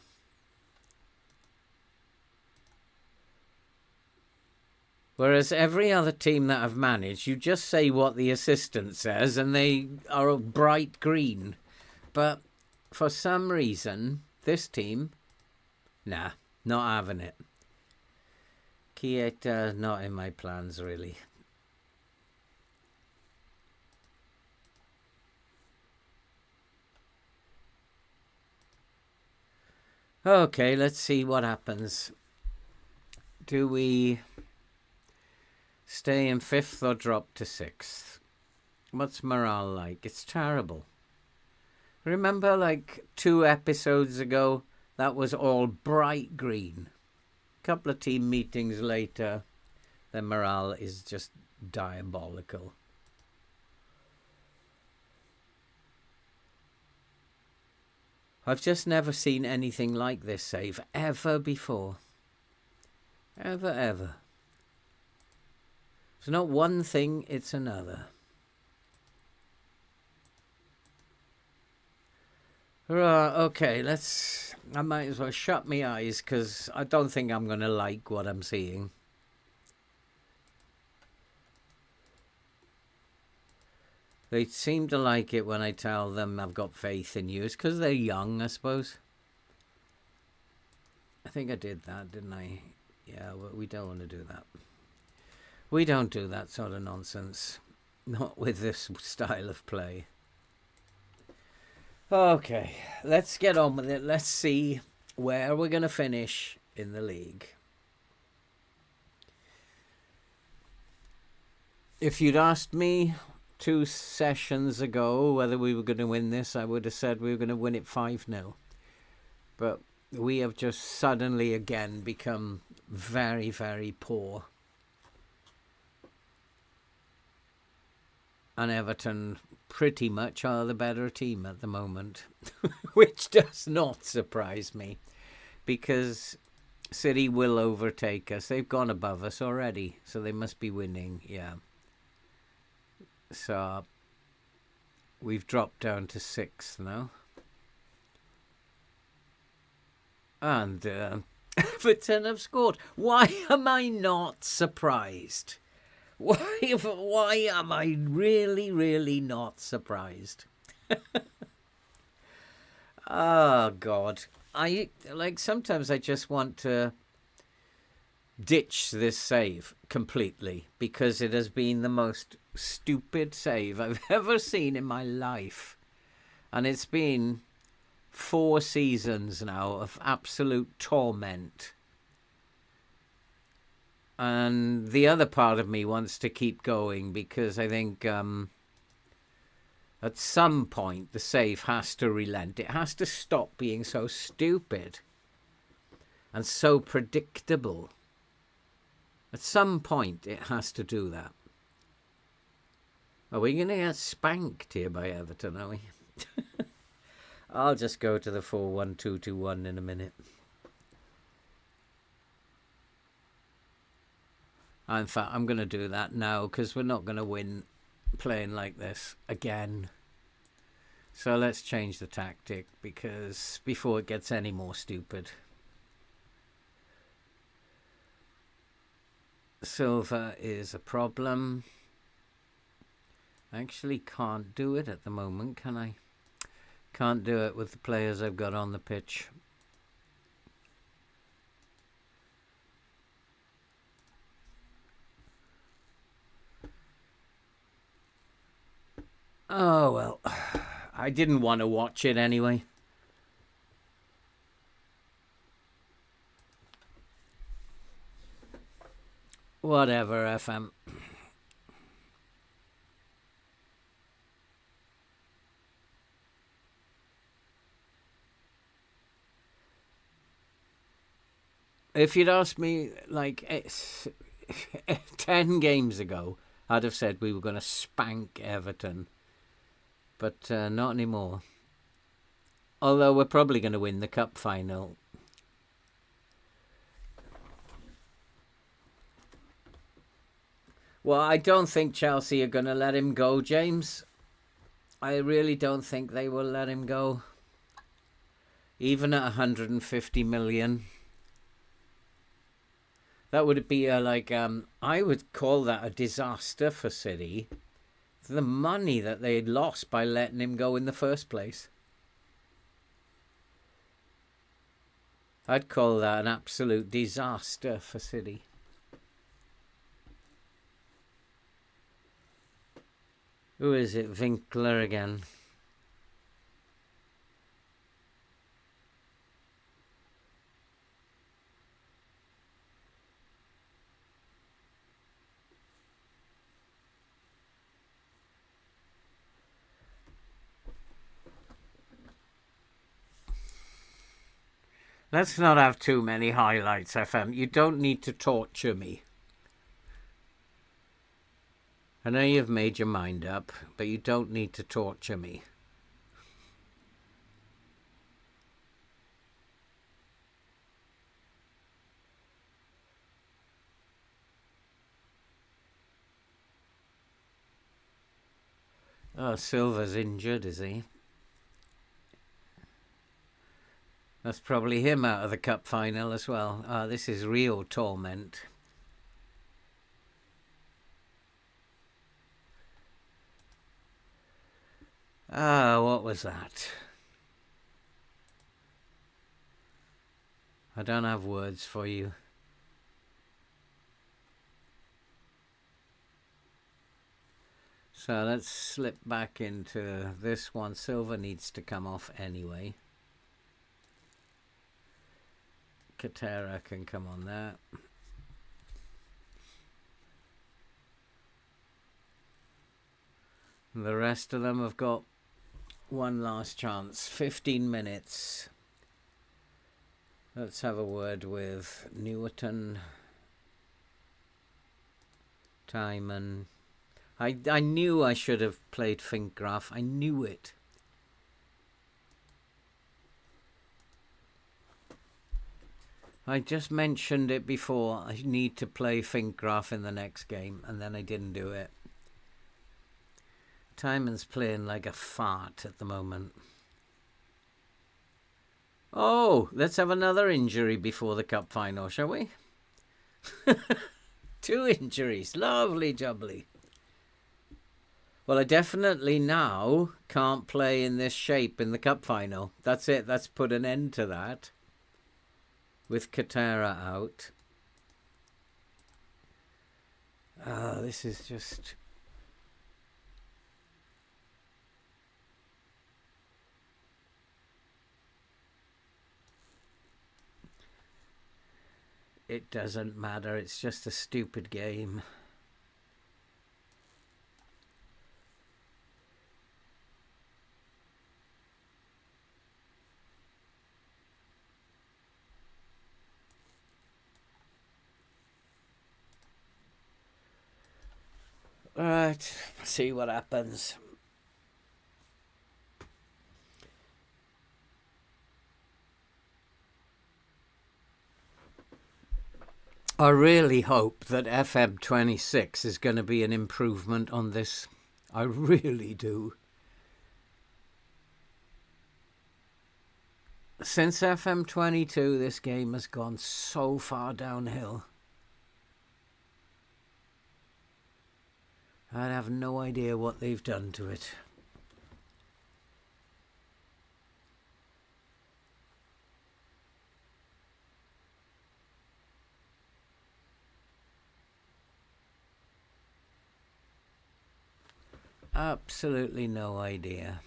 Whereas every other team that I've managed, you just say what the assistant says and they are a bright green. But for some reason, this team, nah, not having it. Kieta, not in my plans, really. Okay, let's see what happens. Do we stay in 5th or drop to 6th? What's morale like? It's terrible. Remember, like 2 episodes ago, that was all bright green. Couple of team meetings later, the morale is just diabolical. I've just never seen anything like this save ever before. Ever, ever. It's not one thing, it's another. Right, okay, I might as well shut my eyes because I don't think I'm going to like what I'm seeing. They seem to like it when I tell them I've got faith in you. It's because they're young, I suppose. I think I did that, didn't I? Yeah, well, we don't want to do that. We don't do that sort of nonsense. Not with this style of play. Okay, let's get on with it. Let's see where we're going to finish in the league. If you'd asked me 2 sessions ago whether we were going to win this, I would have said we were going to win it 5-0. But we have just suddenly again become very, very poor. And Everton pretty much are the better team at the moment, which does not surprise me, because City will overtake us. They've gone above us already, so they must be winning, yeah. So we've dropped down to 6th now. And Everton have scored. Why am I not surprised? Why am I really, really not surprised? Oh, God. Sometimes I just want to ditch this save completely, because it has been the most stupid save I've ever seen in my life. And it's been 4 seasons now of absolute torment. And the other part of me wants to keep going, because I think at some point the save has to relent. It has to stop being so stupid and so predictable. At some point it has to do that. Are we going to get spanked here by Everton, are we? I'll just go to the 4-1-2-2-1 in a minute. In fact, I'm going to do that now, because we're not going to win playing like this again. So let's change the tactic, because before it gets any more stupid. Silva is a problem. I actually can't do it at the moment, can I? Can't do it with the players I've got on the pitch. Oh, well, I didn't want to watch it anyway. Whatever, FM. If you'd asked me, 10 games ago, I'd have said we were going to spank Everton. But not anymore. Although we're probably going to win the cup final. Well, I don't think Chelsea are going to let him go, James. I really don't think they will let him go. Even at 150 million. That would be I would call that a disaster for City. The money that they had lost by letting him go in the first place. I'd call that an absolute disaster for City. Who is it? Winkler again. Let's not have too many highlights, FM. You don't need to torture me. I know you've made your mind up, but you don't need to torture me. Oh, Silva's injured, is he? That's probably him out of the cup final as well. This is real torment. What was that? I don't have words for you. So let's slip back into this one. Silva needs to come off anyway. Katera can come on there. And the rest of them have got one last chance. 15 minutes. Let's have a word with Newerton. Timon. I knew I should have played Finkgraf. I knew it. I just mentioned it before. I need to play Finkgraf in the next game, and then I didn't do it. Timon's playing like a fart at the moment. Oh, let's have another injury before the cup final, shall we? 2 injuries. Lovely jubbly. Well, I definitely now can't play in this shape in the cup final. That's it. That's put an end to that. With Katera out. This is just... It doesn't matter. It's just a stupid game. Right, see what happens. I really hope that FM26 is going to be an improvement on this. I really do. Since FM22, this game has gone so far downhill. I have no idea what they've done to it. Absolutely no idea.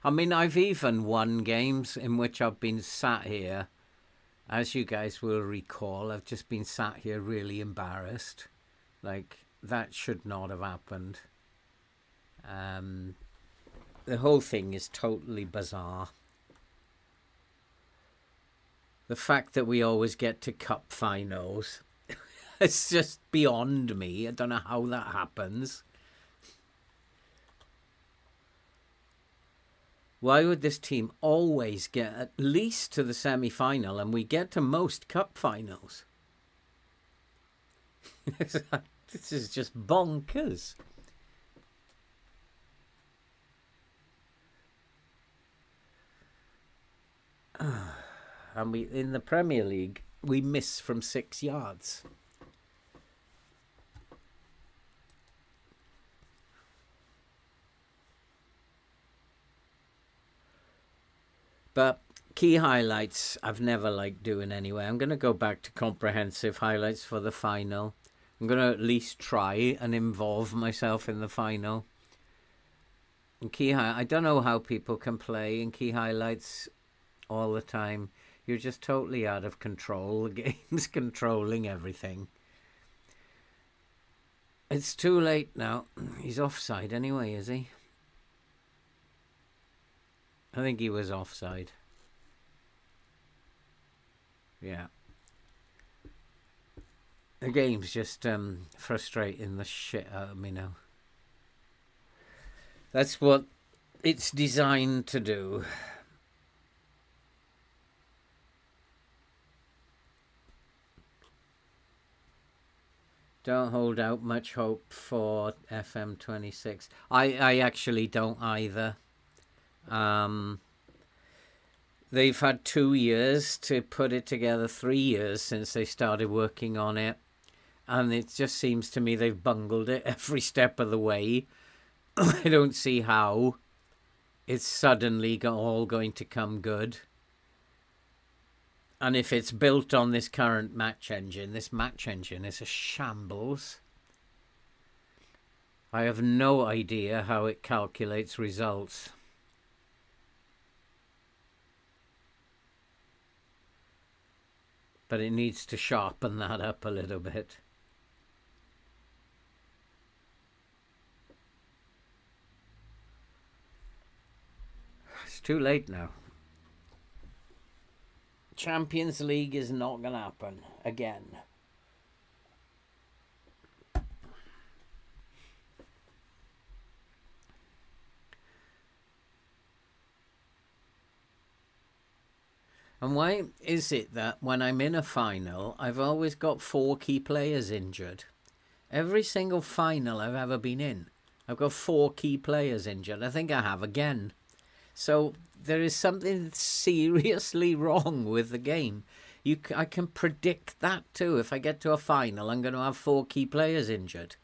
I mean, I've even won games in which I've been sat here. As you guys will recall, I've just been sat here really embarrassed. Like, that should not have happened. The whole thing is totally bizarre. The fact that we always get to cup finals, it's just beyond me. I don't know how that happens. Why would this team always get at least to the semi-final and we get to most cup finals? This is just bonkers. And we in the Premier League, we miss from 6 yards. But key highlights I've never liked doing anyway. I'm going to go back to comprehensive highlights for the final. I'm going to at least try and involve myself in the final. And I don't know how people can play in key highlights all the time. You're just totally out of control. The game's controlling everything. It's too late now. He's offside anyway, is he? I think he was offside. Yeah. The game's just frustrating the shit out of me now. That's what it's designed to do. Don't hold out much hope for FM26. I actually don't either. They've had 2 years to put it together, 3 years since they started working on it. And it just seems to me they've bungled it every step of the way. I don't see how it's suddenly all going to come good. And if it's built on this current match engine, this match engine is a shambles. I have no idea how it calculates results. but it needs to sharpen that up a little bit. It's too late now. Champions League is not going to happen again. And why is it that when I'm in a final, I've always got 4 key players injured? Every single final I've ever been in, I've got 4 key players injured. I think I have again. So there is something seriously wrong with the game. I can predict that too. If I get to a final, I'm going to have 4 key players injured.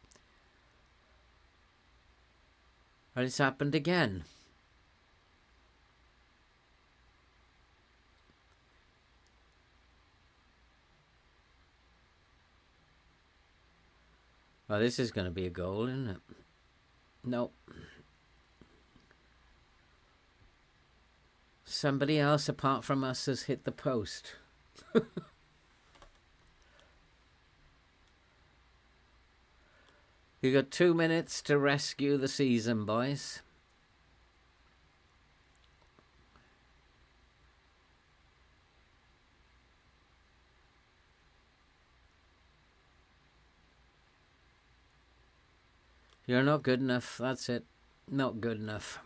And it's happened again. Well, this is going to be a goal, isn't it? No. Somebody else apart from us has hit the post. You got 2 minutes to rescue the season, boys. You're not good enough. That's it. Not good enough.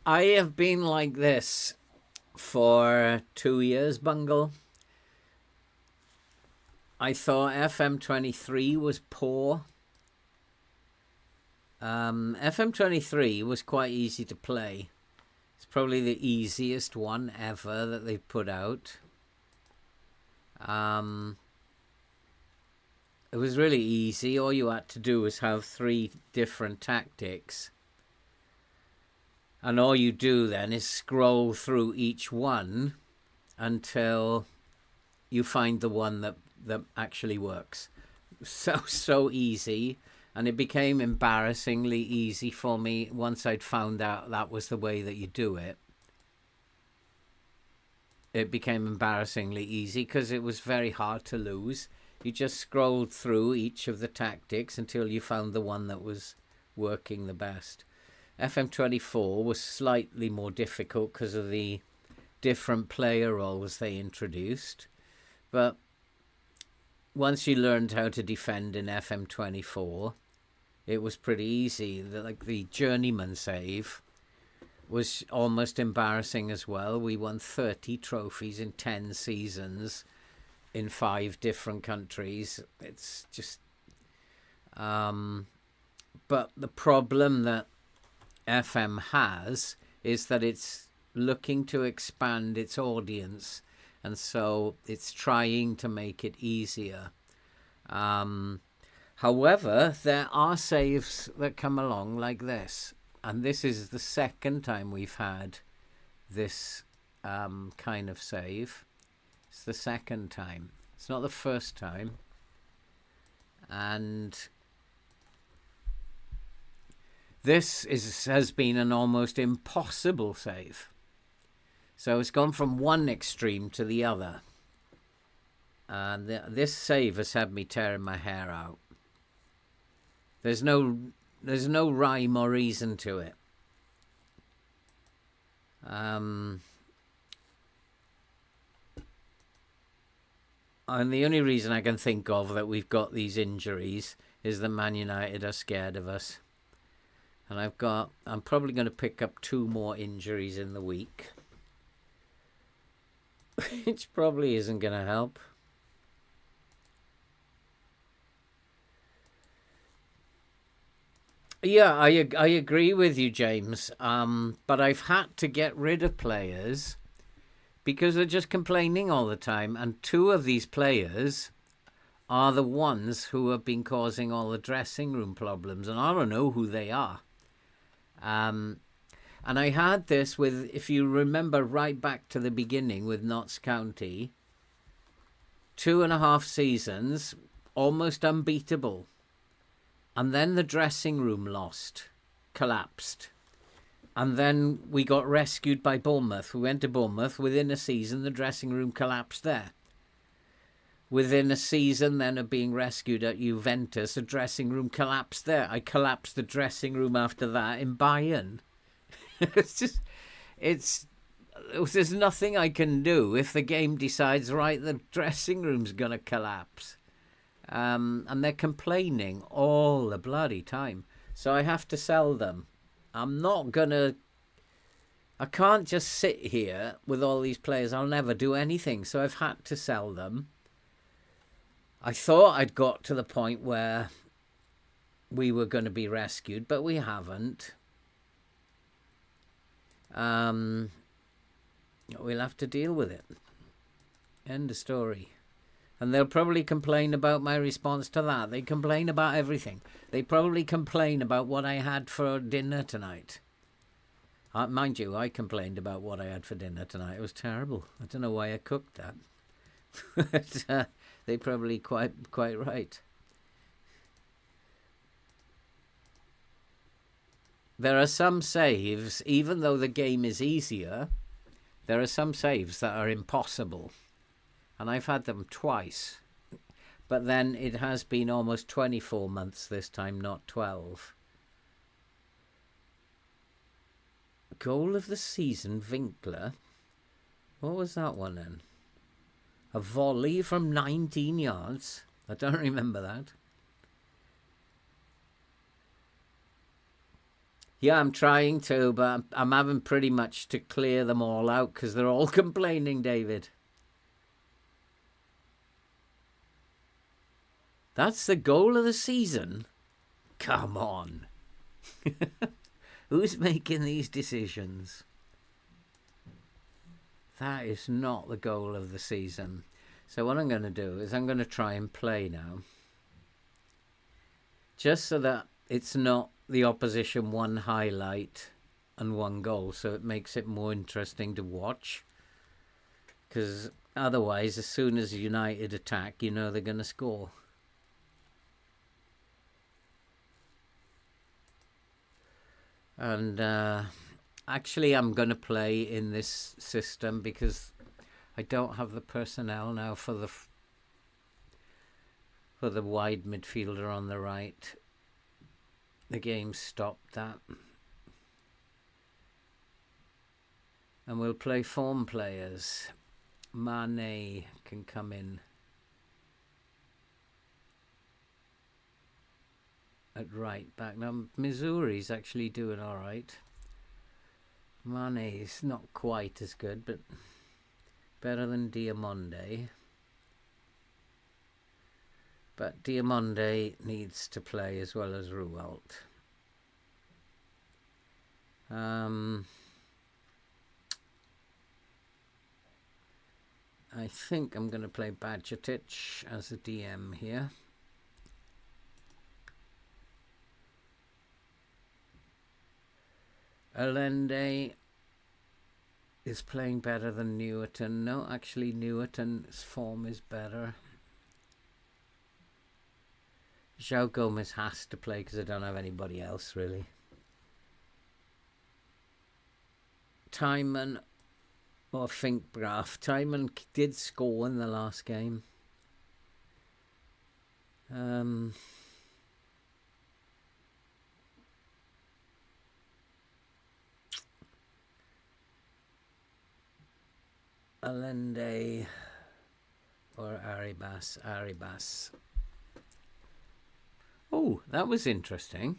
I have been like this for 2 years, Bungle. I thought FM23 was poor. FM23 was quite easy to play. It's probably the easiest one ever that they've put out. It was really easy. All you had to do was have 3 different tactics. And all you do then is scroll through each one until you find the one that actually works. So easy. And it became embarrassingly easy for me once I'd found out that was the way that you do it. It became embarrassingly easy because it was very hard to lose. You just scrolled through each of the tactics until you found the one that was working the best. FM24 was slightly more difficult because of the different player roles they introduced. But once you learned how to defend in FM24, it was pretty easy. Like the journeyman save was almost embarrassing as well. We won 30 trophies in 10 seasons in 5 different countries. It's just... but the problem that FM has is that it's looking to expand its audience, and so it's trying to make it easier. However, there are saves that come along like this, and this is the second time we've had this kind of save. It's the second time. It's not the first time. And this has been an almost impossible save. So it's gone from one extreme to the other. And this save has had me tearing my hair out. There's no rhyme or reason to it. And the only reason I can think of that we've got these injuries is that Man United are scared of us. And I'm probably going to pick up 2 more injuries in the week. Which probably isn't going to help. Yeah, I agree with you, James. But I've had to get rid of players because they're just complaining all the time. And 2 of these players are the ones who have been causing all the dressing room problems. And I don't know who they are. And I had this with, if you remember right back to the beginning with Notts County, 2.5 seasons, almost unbeatable. And then the dressing room collapsed. And then we got rescued by Bournemouth. We went to Bournemouth. Within a season, the dressing room collapsed there. Within a season then of being rescued at Juventus, the dressing room collapsed there. I collapsed the dressing room after that in Bayern. There's nothing I can do if the game decides, right, the dressing room's going to collapse. And they're complaining all the bloody time. So I have to sell them. I can't just sit here with all these players. I'll never do anything. So I've had to sell them. I thought I'd got to the point where we were going to be rescued, but we haven't. We'll have to deal with it. End of story. And they'll probably complain about my response to that. They complain about everything. They probably complain about what I had for dinner tonight. Mind you, I complained about what I had for dinner tonight. It was terrible. I don't know why I cooked that. But they're probably quite right. There are some saves, even though the game is easier, there are some saves that are impossible. And I've had them twice. But then it has been almost 24 months this time, not 12. Goal of the season, Winkler. What was that one then? A volley from 19 yards. I don't remember that. Yeah, I'm trying to, but I'm having pretty much to clear them all out because they're all complaining, David. That's the goal of the season? Come on. Who's making these decisions? That is not the goal of the season. So what I'm going to do is I'm going to try and play now. Just so that it's not the opposition one highlight and one goal. So it makes it more interesting to watch. Because otherwise, as soon as United attack, you know they're going to score. And actually I'm going to play in this system because I don't have the personnel now for the wide midfielder on the right. The game stopped that. And we'll play form players. Mane can come in at right back. Now, Missouri's actually doing all right. Mane's not quite as good, but better than Diamonde. But Diamonde needs to play as well as Ruwelt. I think I'm going to play Bajcetic as a DM here. Allende is playing better than Newton. No, actually Newton's form is better. João Gomez has to play because I don't have anybody else really. Timon or Finkgraf. Timon did score in the last game. Allende or Arribas. Oh, that was interesting.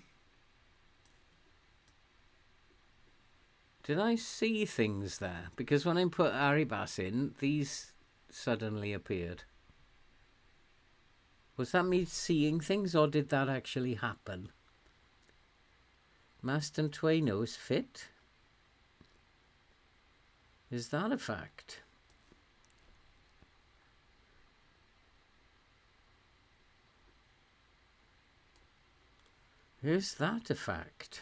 Did I see things there? Because when I put Arribas in, these suddenly appeared. Was that me seeing things, or did that actually happen? Maston Tueno is fit? Is that a fact? Is that a fact?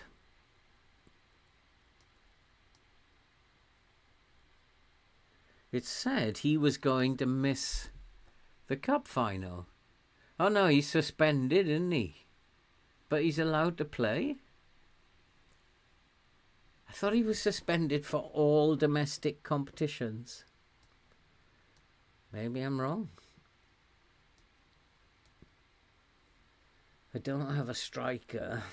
It said he was going to miss The cup final. Oh no, he's suspended, isn't he? But he's allowed to play? I thought he was suspended for all domestic competitions. Maybe I'm wrong. I don't have a striker.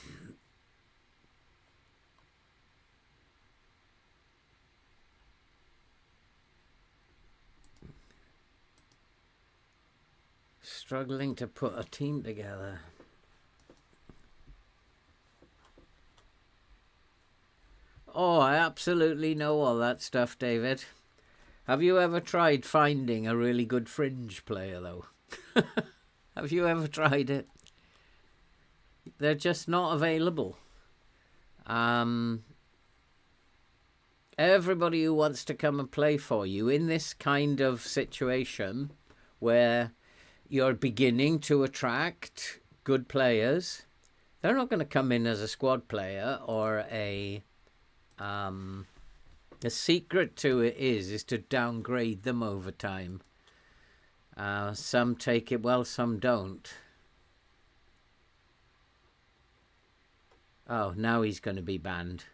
Struggling to put a team together. Oh, I absolutely know all that stuff, David. Have you ever tried finding a really good fringe player, though? Have you ever tried it? They're just not available. Everybody who wants to come and play for you in this kind of situation where you're beginning to attract good players, they're not going to come in as a squad player or a... The secret to it is to downgrade them over time. Some take it well, some don't. Oh, now he's going to be banned.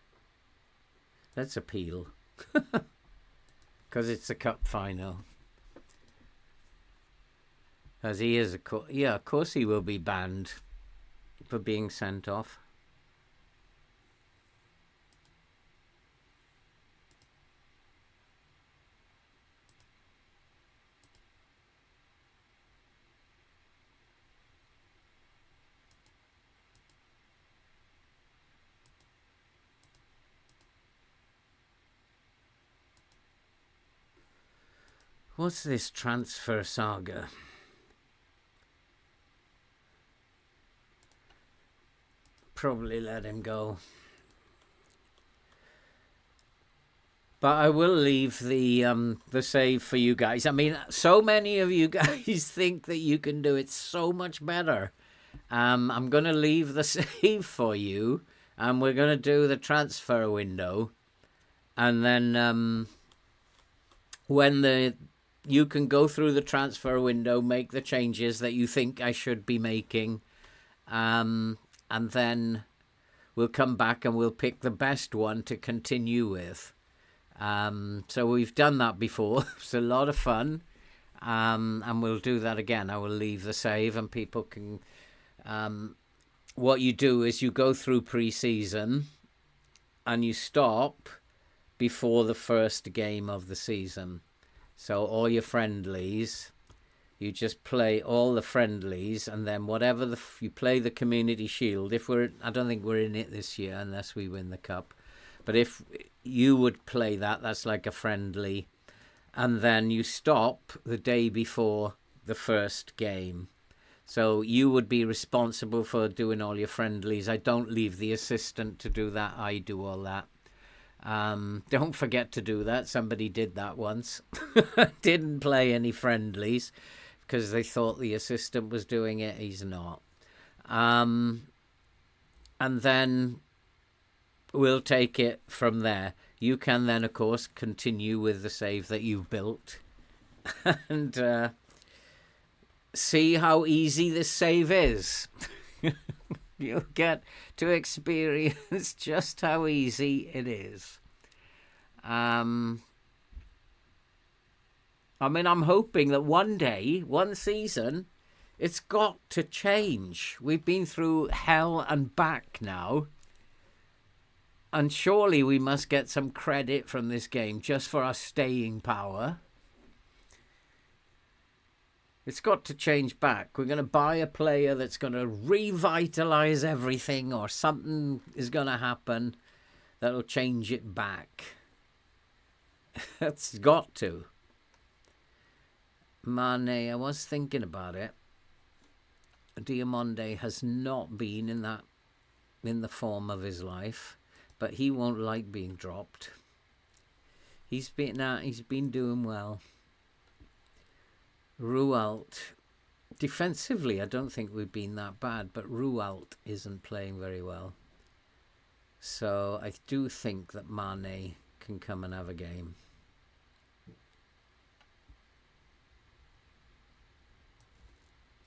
Let's appeal. Because it's a cup final. As he is yeah, of course he will be banned for being sent off. What's this transfer saga? Probably let him go. But I will leave the save for you guys. I mean, so many of you guys think that you can do it so much better. I'm going to leave the save for you, and we're going to do the transfer window. And then when you can go through the transfer window, make the changes that you think I should be making. And then we'll come back and we'll pick the best one to continue with. So we've done that before. It's a lot of fun. And we'll do that again. I will leave the save and people can... what you do is you go through pre-season and you stop before the first game of the season. So all your friendlies, you just play all the friendlies, and then whatever you play the Community Shield. I don't think we're in it this year unless we win the cup. But if you would play that, that's like a friendly. And then you stop the day before the first game. So you would be responsible for doing all your friendlies. I don't leave the assistant to do that. I do all that. Don't forget to do that. Somebody did that once. Didn't play any friendlies because they thought the assistant was doing it. He's not. And then we'll take it from there. You can then, of course, continue with the save that you've built and see how easy this save is. You'll get to experience just how easy it is. I mean, I'm hoping that one day, one season, it's got to change. We've been through hell and back now. And surely we must get some credit from this game just for our staying power. It's got to change back. We're going to buy a player that's going to revitalise everything, or something is going to happen that'll change it back. It's got to. Mane, I was thinking about it. Diamonde has not been in the form of his life, but he won't like being dropped. He's been doing well. Rualt, defensively, I don't think we've been that bad, but Rualt isn't playing very well. So I do think that Mane can come and have a game.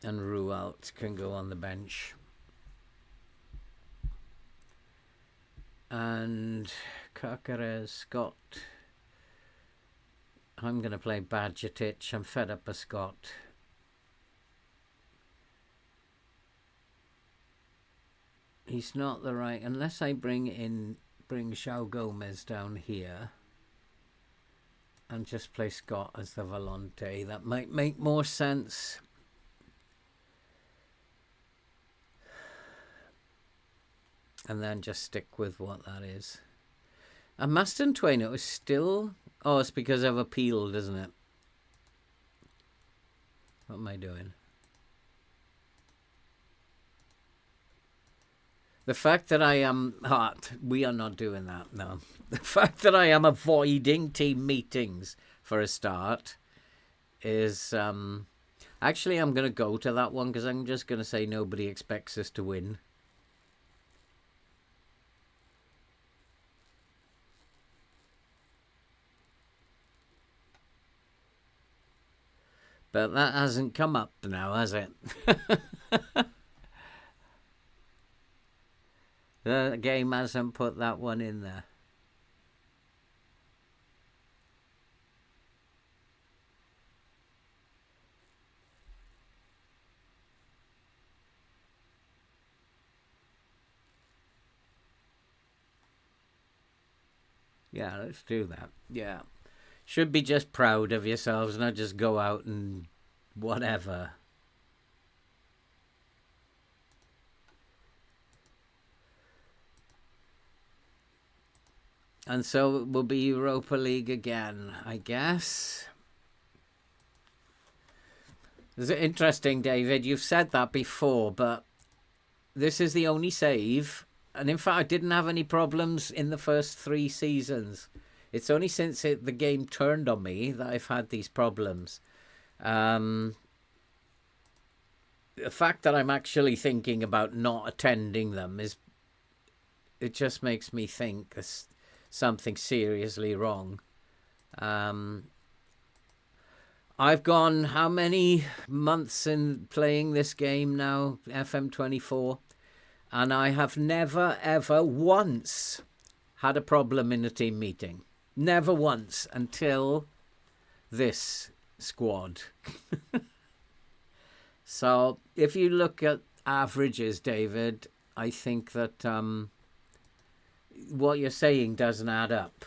and Rualt can go on the bench. And Carcarez, Scott. I'm going to play Badgertich. I'm fed up with Scott. He's not the right... Unless I bring João Gomez down here and just play Scott as the volante. That might make more sense. And then just stick with what that is. And Maston Twain, it was still... Oh, it's because I've appealed, isn't it? What am I doing? The fact that I am... we are not doing that, no. The fact that I am avoiding team meetings for a start is... Actually, I'm going to go to that one because I'm just going to say nobody expects us to win. But that hasn't come up now, has it? The game hasn't put that one in there. Yeah, let's do that. Yeah. Should be just proud of yourselves, not just go out and whatever. And so it will be Europa League again, I guess. Is it interesting, David? You've said that before, but this is the only save. And in fact, I didn't have any problems in the first 3 seasons. It's only since the game turned on me that I've had these problems. The fact that I'm actually thinking about not attending them it just makes me think there's something seriously wrong. I've gone how many months in playing this game now, FM24, and I have never, ever once had a problem in a team meeting. Never once until this squad. So if you look at averages, David, I think that what you're saying doesn't add up.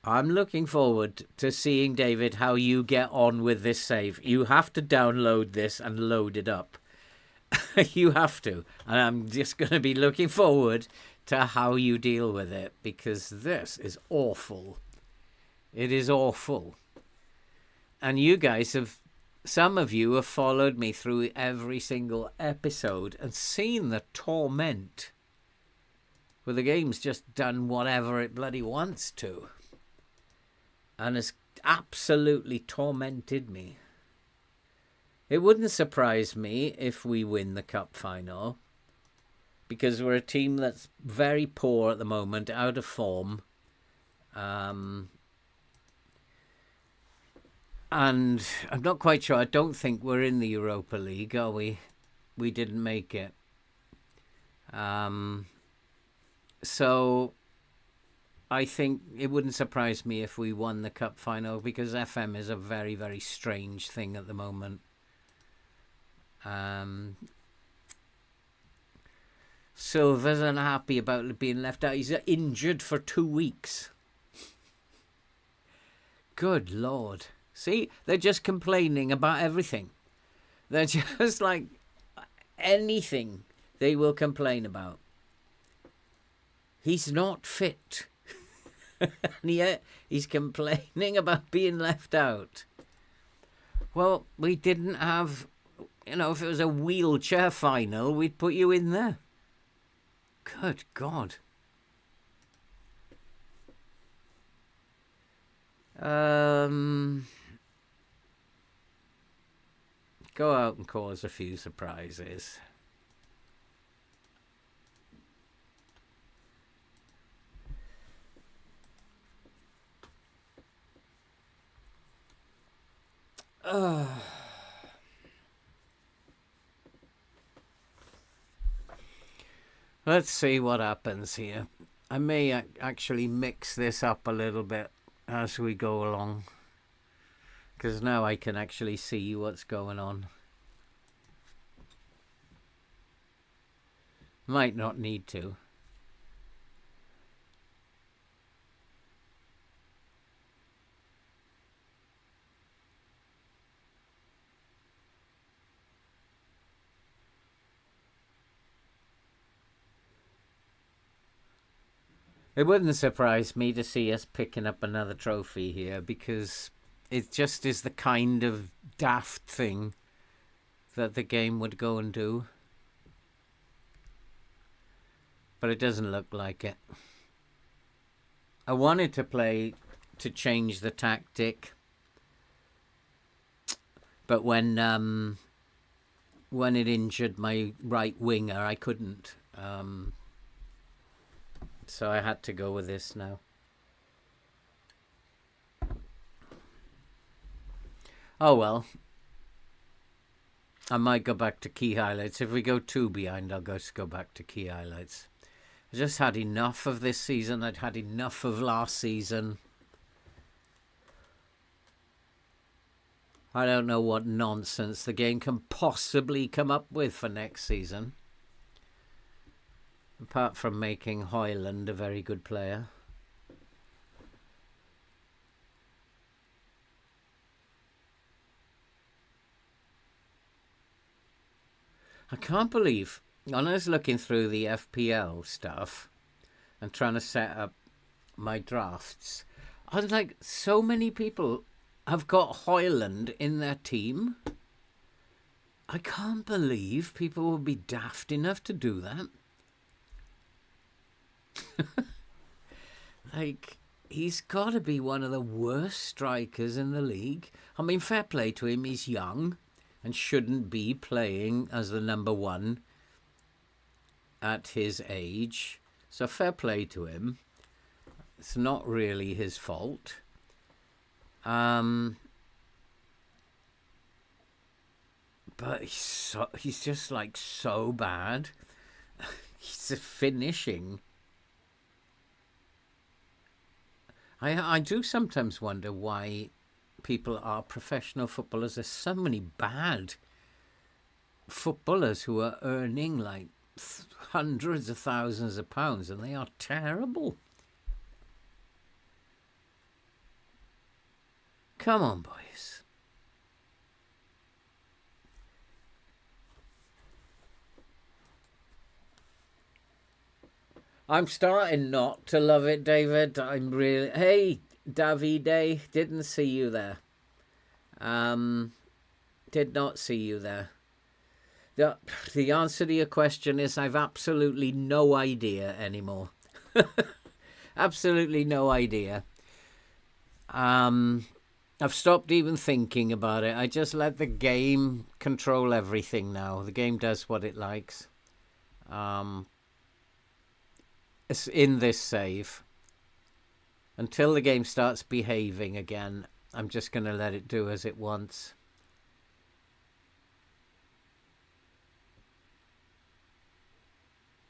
I'm looking forward to seeing, David, how you get on with this save. You have to download this and load it up. You have to. And I'm just going to be looking forward to how you deal with it, because this is awful. It is awful. And you guys have, some of you have followed me through every single episode and seen the torment where the game's just done whatever it bloody wants to. And has absolutely tormented me. It wouldn't surprise me if we win the cup final, because we're a team that's very poor at the moment, out of form. And I'm not quite sure. I don't think we're in the Europa League, are we? We didn't make it. So I think it wouldn't surprise me if we won the cup final, because FM is a very, very strange thing at the moment. Silva's unhappy about being left out. He's injured for 2 weeks. Good Lord. See, they're just complaining about everything. They're just like anything they will complain about. He's not fit. And yet he's complaining about being left out. Well, we didn't have, if it was a wheelchair final, we'd put you in there. Good God. Go out and cause a few surprises. Let's see what happens here. I may actually mix this up a little bit as we go along, because now I can actually see what's going on. Might not need to. It wouldn't surprise me to see us picking up another trophy here, because it just is the kind of daft thing that the game would go and do. But it doesn't look like it. I wanted to change the tactic, but when it injured my right winger, I couldn't. So I had to go with this now. Oh well. I might go back to key highlights. If we go 2 behind, I'll just go back to key highlights. I just had enough of this season. I'd had enough of last season. I don't know what nonsense the game can possibly come up with for next season. Apart from making Hoyland a very good player. I can't believe, when I was looking through the FPL stuff and trying to set up my drafts, I was like, so many people have got Hoyland in their team. I can't believe people would be daft enough to do that. Like, he's got to be one of the worst strikers in the league. I mean, fair play to him. He's young and shouldn't be playing as the number 1 at his age. So fair play to him. It's not really his fault. But he's just like so bad. He's a finishing. I do sometimes wonder why people are professional footballers. There's so many bad footballers who are earning like hundreds of thousands of pounds, and they are terrible. Come on, boys. I'm starting not to love it, David. I'm really... Hey, Davide, didn't see you there. Did not see you there. The answer to your question is I've absolutely no idea anymore. Absolutely no idea. I've stopped even thinking about it. I just let the game control everything now. The game does what it likes. It's in this save. Until the game starts behaving again, I'm just going to let it do as it wants.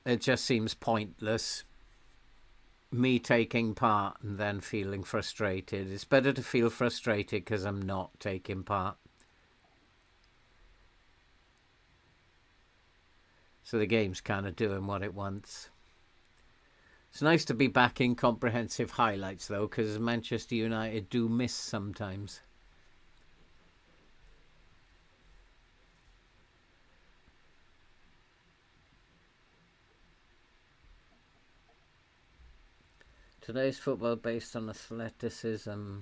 It just seems pointless, me taking part and then feeling frustrated. It's better to feel frustrated because I'm not taking part. So the game's kind of doing what it wants. It's nice to be back in comprehensive highlights, though, because Manchester United do miss sometimes. Today's football based on athleticism.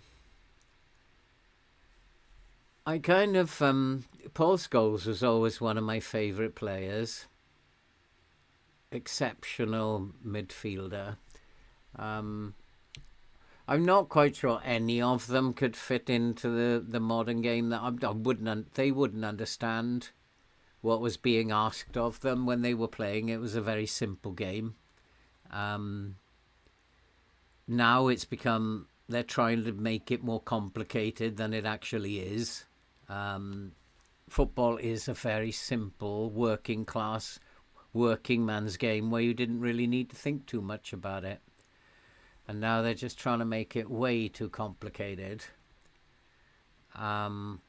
I kind of... Paul Scholes was always one of my favourite players. Exceptional midfielder. I'm not quite sure any of them could fit into the modern game. That they wouldn't understand what was being asked of them when they were playing. It was a very simple game. Now it's become, they're trying to make it more complicated than it actually is. Football is a very simple working class, working man's game where you didn't really need to think too much about it. And now they're just trying to make it way too complicated. And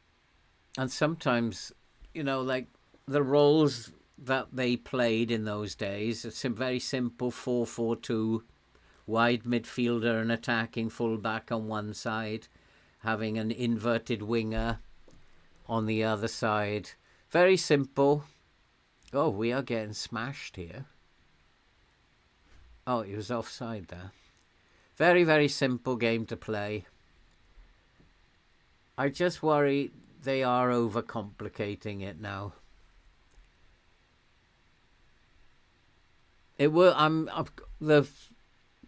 sometimes, like the roles that they played in those days, it's a very simple 4-4-2, wide midfielder and attacking fullback on one side, having an inverted winger on the other side. Very simple. Oh, we are getting smashed here. Oh, he was offside there. Very, very simple game to play. I just worry they are overcomplicating it now. The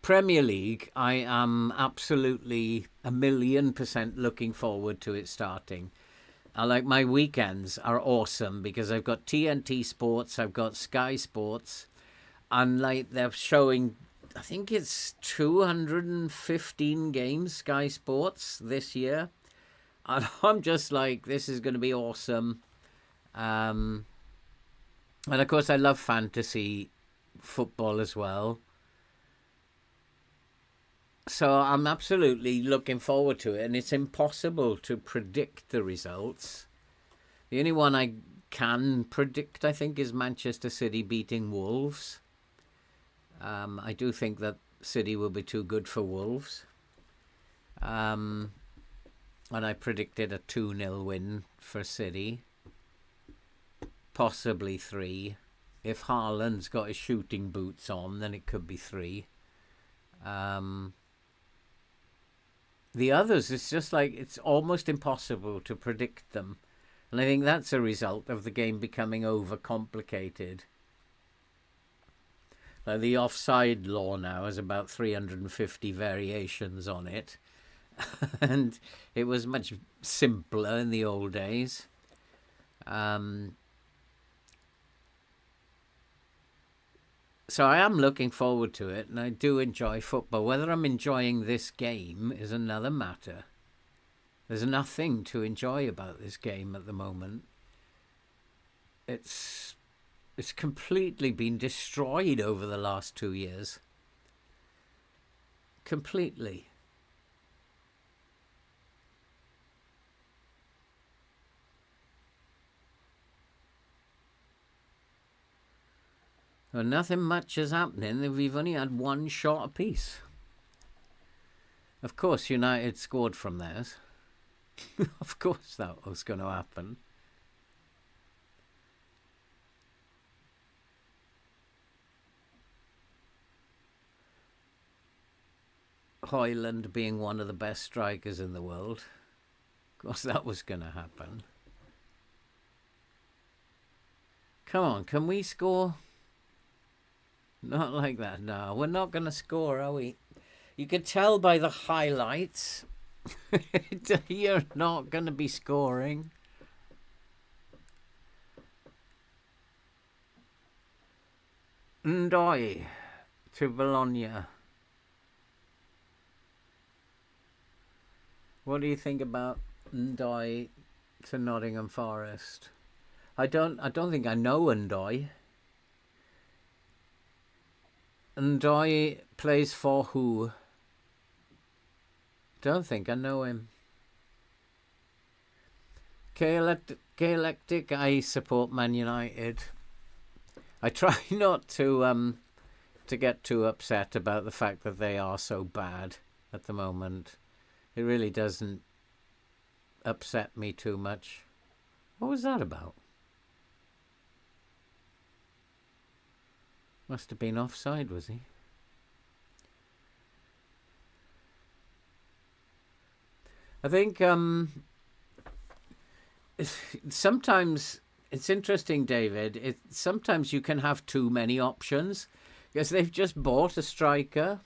Premier League, I am absolutely 1,000,000% looking forward to it starting. My weekends are awesome because I've got TNT Sports, I've got Sky Sports, and they're showing, I think it's 215 games, Sky Sports, this year. And I'm just like, this is going to be awesome. And of course, I love fantasy football as well. So I'm absolutely looking forward to it. And it's impossible to predict the results. The only one I can predict, I think, is Manchester City beating Wolves. I do think that City will be too good for Wolves. And I predicted a 2-0 win for City. Possibly 3. If Haaland's got his shooting boots on, then it could be 3. The others, it's just it's almost impossible to predict them. And I think that's a result of the game becoming overcomplicated. The offside law now has about 350 variations on it. And it was much simpler in the old days. So I am looking forward to it, and I do enjoy football. Whether I'm enjoying this game is another matter. There's nothing to enjoy about this game at the moment. It's completely been destroyed over the last 2 years. Completely. Well, nothing much is happening. We've only had one shot apiece. Of course, United scored from theirs. Of course that was going to happen. Højlund being one of the best strikers in the world. Of course that was going to happen. Come on, can we score? Not like that, no. We're not going to score, are we? You could tell by the highlights. You're not going to be scoring. Ndoi to Bologna. What do you think about Ndoi to Nottingham Forest? I don't think I know Ndoi. Ndoi plays for who? Don't think I know him. Gaelectic, I support Man United. I try not to get too upset about the fact that they are so bad at the moment. It really doesn't upset me too much. What was that about? Must have been offside, was he? I think sometimes it's interesting, David. Sometimes you can have too many options because they've just bought a striker.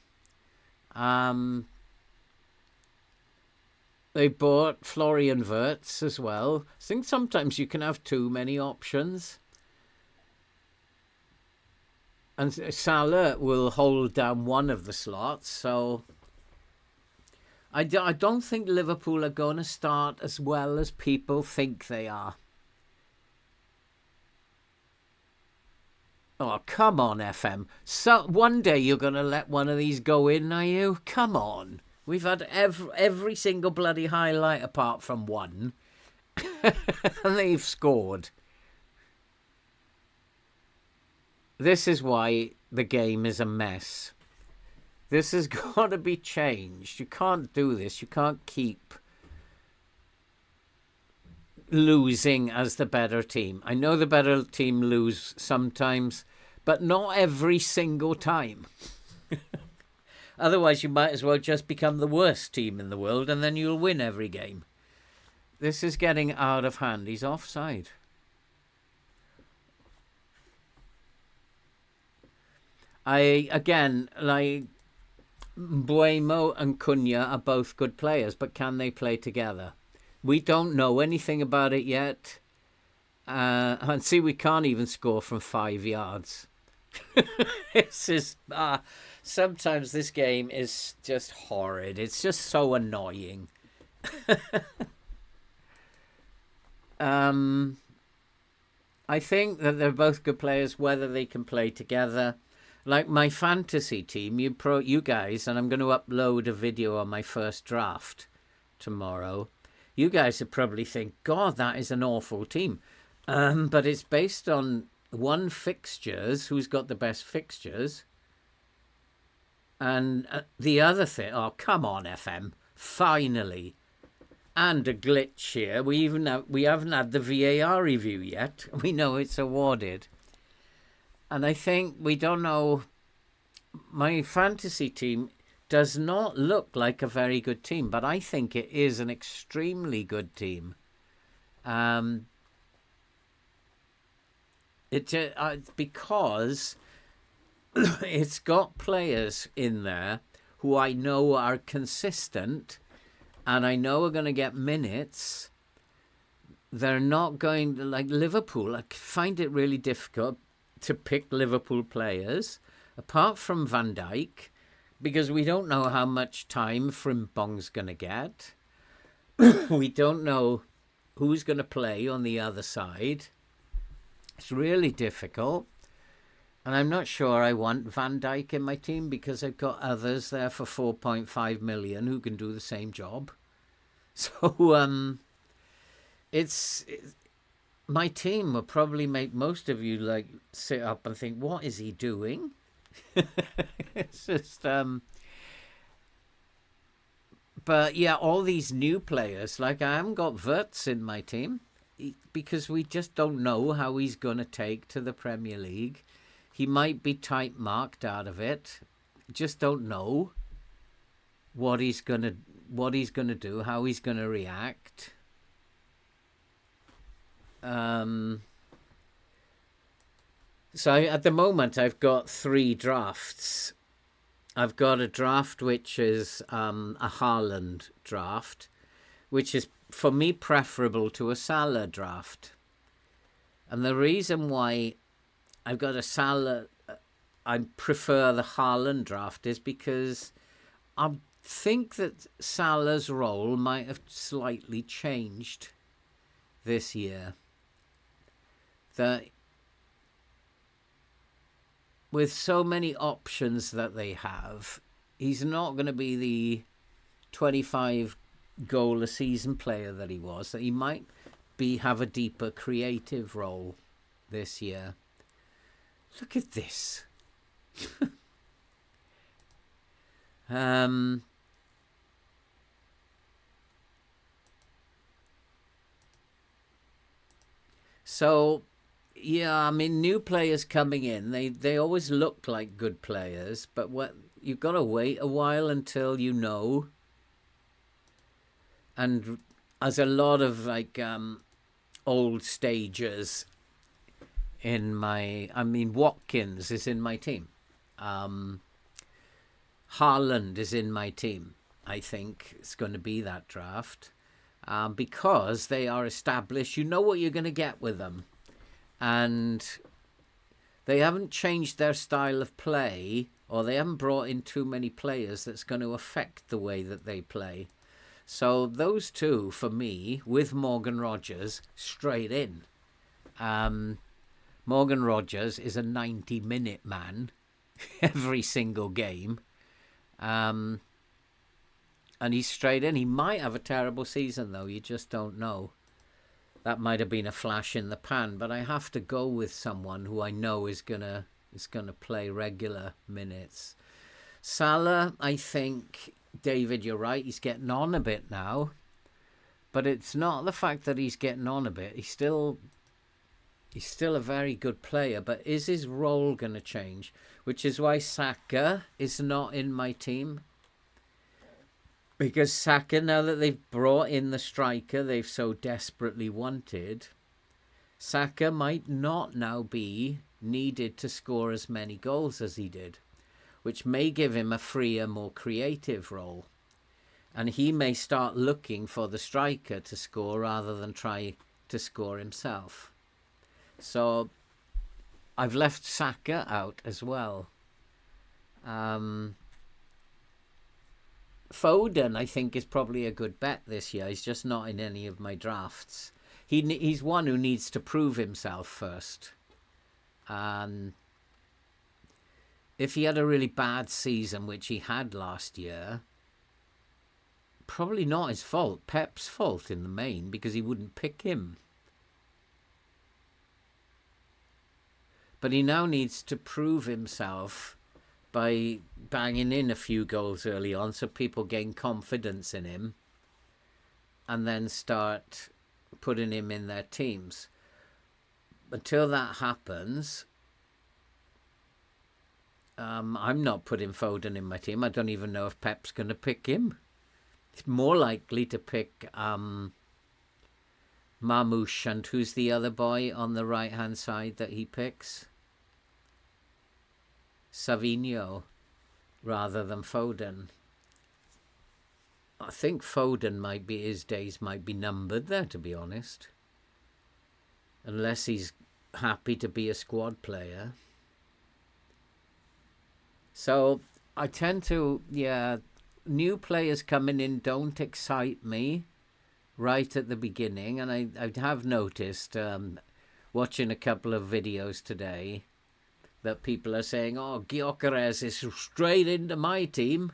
They bought Florian Wirtz as well. I think sometimes you can have too many options. And Salah will hold down one of the slots, so I don't think Liverpool are going to start as well as people think they are. Oh, come on, FM. So one day you're going to let one of these go in, are you? Come on. We've had every single bloody highlight apart from one. And they've scored. This is why the game is a mess. This has got to be changed. You can't do this. You can't keep losing as the better team. I know the better team lose sometimes, but not every single time. Otherwise, you might as well just become the worst team in the world and then you'll win every game. This is getting out of hand. He's offside. Again, like, Mbuemo and Cunha are both good players, but can they play together? We don't know anything about it yet. And see, we can't even score from 5 yards. This is sometimes this game is just horrid. It's just so annoying. I think that they're both good players, whether they can play together. Like my fantasy team, you guys, and I'm going to upload a video on my first draft tomorrow. You guys would probably think, God, that is an awful team. But it's based on one fixtures, who's got the best fixtures. And the other thing, oh, come on, FM, finally. And a glitch here. We haven't had the VAR review yet. We know it's awarded. And I think we don't know. My fantasy team does not look like a very good team, but I think it is an extremely good team. Because it's got players in there who I know are consistent and I know are going to get minutes. They're not going to, like Liverpool. I find it really difficult to pick Liverpool players, apart from Van Dijk, because we don't know how much time Frimpong's going to get. We don't know who's going to play on the other side. It's really difficult. And I'm not sure I want Van Dijk in my team because I've got others there for 4.5 million who can do the same job. So it's my team will probably make most of you like sit up and think, what is he doing? It's just but yeah, all these new players, like I haven't got Wirtz in my team because we just don't know how he's going to take to the Premier League. He might be tight marked out of it. Just don't know what he's going to do, how he's going to react. So at the moment I've got 3 drafts. I've got a draft which is a Haaland draft, which is for me preferable to a Salah draft. And the reason why I've got a Salah, I prefer the Haaland draft, is because I think that Salah's role might have slightly changed this year. That with so many options that they have, he's not going to be the 25 goal a season player that he was. That he might have a deeper creative role this year. Look at this. So yeah, I mean, new players coming in, they always look like good players, but you've got to wait a while until you know. And as a lot of like old stagers in Watkins is in my team. Haaland is in my team. I think it's going to be that draft because they are established. You know what you're going to get with them. And they haven't changed their style of play or they haven't brought in too many players that's going to affect the way that they play. So those two, for me, with Morgan Rogers, straight in. Morgan Rogers is a 90-minute man every single game. And he's straight in. He might have a terrible season, though. You just don't know. That might have been a flash in the pan, but I have to go with someone who I know is gonna play regular minutes. Salah, I think, David, you're right. He's getting on a bit now, but it's not the fact that he's getting on a bit. He's still a very good player, but is his role going to change? Which is why Saka is not in my team. Because Saka, now that they've brought in the striker they've so desperately wanted, Saka might not now be needed to score as many goals as he did, which may give him a freer, more creative role. And he may start looking for the striker to score rather than try to score himself. So I've left Saka out as well. Foden, I think, is probably a good bet this year. He's just not in any of my drafts. He's one who needs to prove himself first. If he had a really bad season, which he had last year, probably not his fault. Pep's fault in the main, because he wouldn't pick him. But he now needs to prove himself by banging in a few goals early on so people gain confidence in him and then start putting him in their teams. Until that happens, I'm not putting Foden in my team. I don't even know if Pep's going to pick him. He's more likely to pick Marmoush, and who's the other boy on the right-hand side that he picks? Savinho, rather than Foden. I think Foden his days might be numbered there, to be honest. Unless he's happy to be a squad player. So I tend to, new players coming in don't excite me right at the beginning. And I have noticed, watching a couple of videos today, that people are saying, oh, Gyökeres is straight into my team.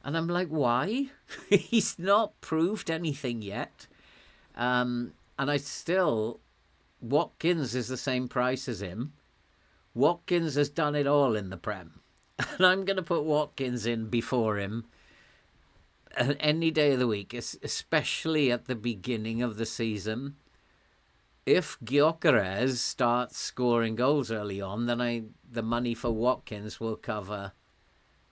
And I'm like, why? He's not proved anything yet. And Watkins is the same price as him. Watkins has done it all in the Prem. And I'm going to put Watkins in before him any day of the week, especially at the beginning of the season. If Gyökeres starts scoring goals early on, then the money for Watkins will cover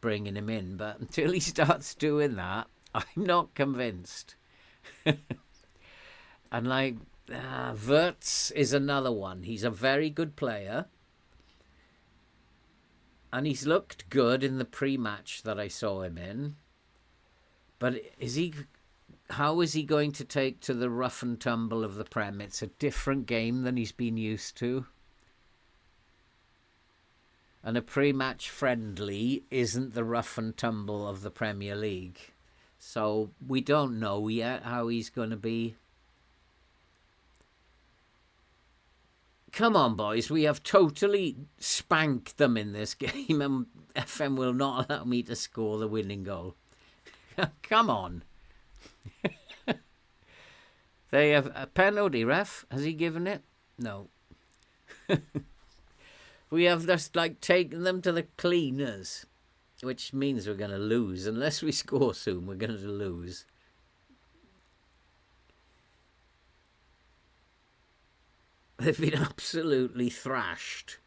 bringing him in. But until he starts doing that, I'm not convinced. And Wirtz is another one. He's a very good player. And he's looked good in the pre-match that I saw him in. But how is he going to take to the rough and tumble of the Prem? It's a different game than he's been used to. And a pre-match friendly isn't the rough and tumble of the Premier League. So we don't know yet how he's going to be. Come on, boys. We have totally spanked them in this game, and FM will not allow me to score the winning goal. Come on. They have a penalty, ref. Has he given it? No. We have just taken them to the cleaners, which means we're going to lose. Unless we score soon, we're going to lose. They've been absolutely thrashed.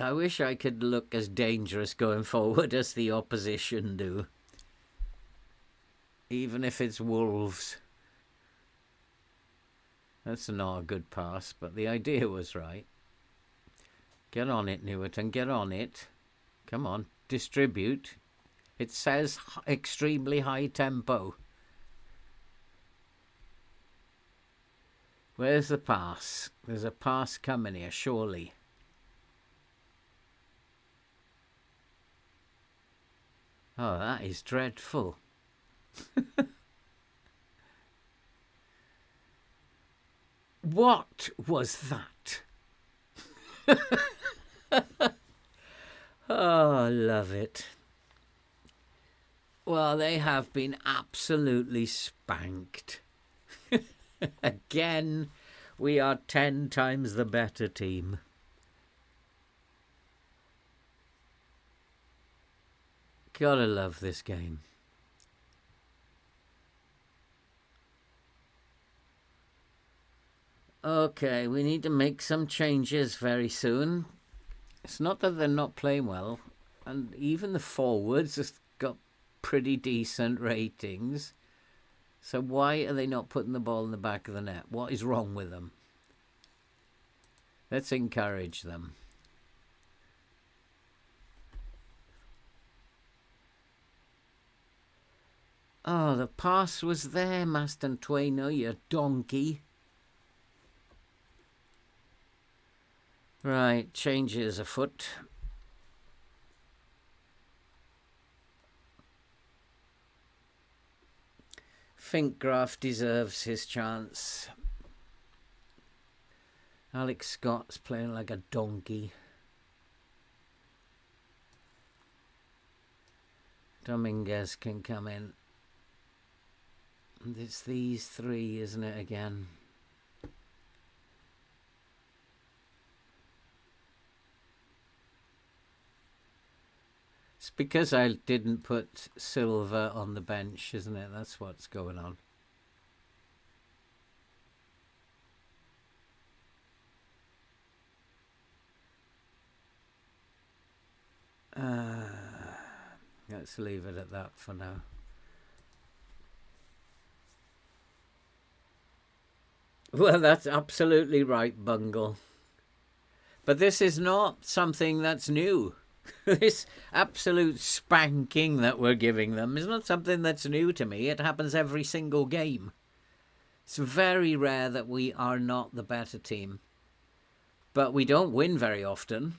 I wish I could look as dangerous going forward as the opposition do. Even if it's Wolves. That's not a good pass, but the idea was right. Get on it, Newerton. Get on it. Come on. Distribute. It says extremely high tempo. Where's the pass? There's a pass coming here, surely. Oh, that is dreadful. What was that? Oh, love it. Well, they have been absolutely spanked. Again, we are 10 times the better team. Gotta love this game. Okay, we need to make some changes very soon. It's not that they're not playing well, and even the forwards have got pretty decent ratings. So why are they not putting the ball in the back of the net? What is wrong with them? Let's encourage them. Oh, the pass was there, Mastantuono, you donkey. Right, changes afoot. Finkgraf deserves his chance. Alex Scott's playing like a donkey. Dominguez can come in. It's these three, isn't it, again? It's because I didn't put Silva on the bench, isn't it? That's what's going on. Let's leave it at that for now. Well, that's absolutely right, Bungle. But this is not something that's new. This absolute spanking that we're giving them is not something that's new to me. It happens every single game. It's very rare that we are not the better team. But we don't win very often.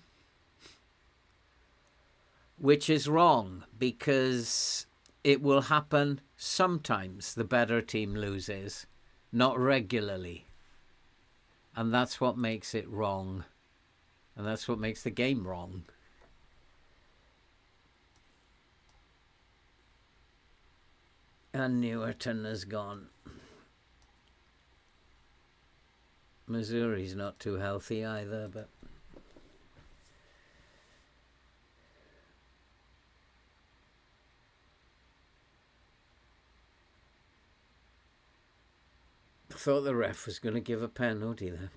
Which is wrong, because it will happen sometimes the better team loses, not regularly. And that's what makes it wrong. And that's what makes the game wrong. And Newerton has gone. Missouri's not too healthy either, but... I thought the ref was going to give a penalty there.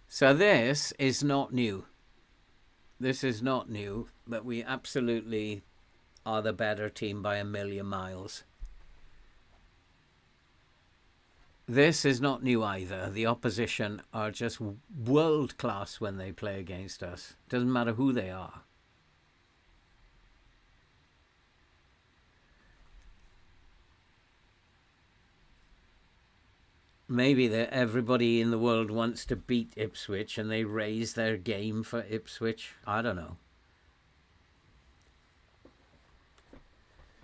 So this is not new. This is not new, but we absolutely are the better team by a million miles. This is not new either. The opposition are just world class when they play against us. Doesn't matter who they are. Maybe everybody in the world wants to beat Ipswich and they raise their game for Ipswich. I don't know.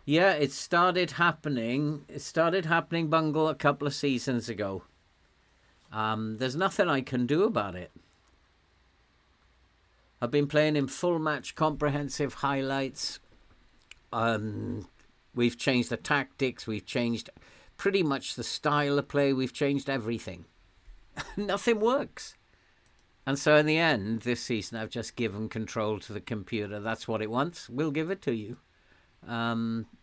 Yeah, it started happening. It started happening, Bungle, a couple of seasons ago. There's nothing I can do about it. I've been playing in full match comprehensive highlights. We've changed the tactics. We've changed pretty much the style of play. We've changed everything. Nothing works. And so in the end, this season, I've just given control to the computer. That's what it wants. We'll give it to you.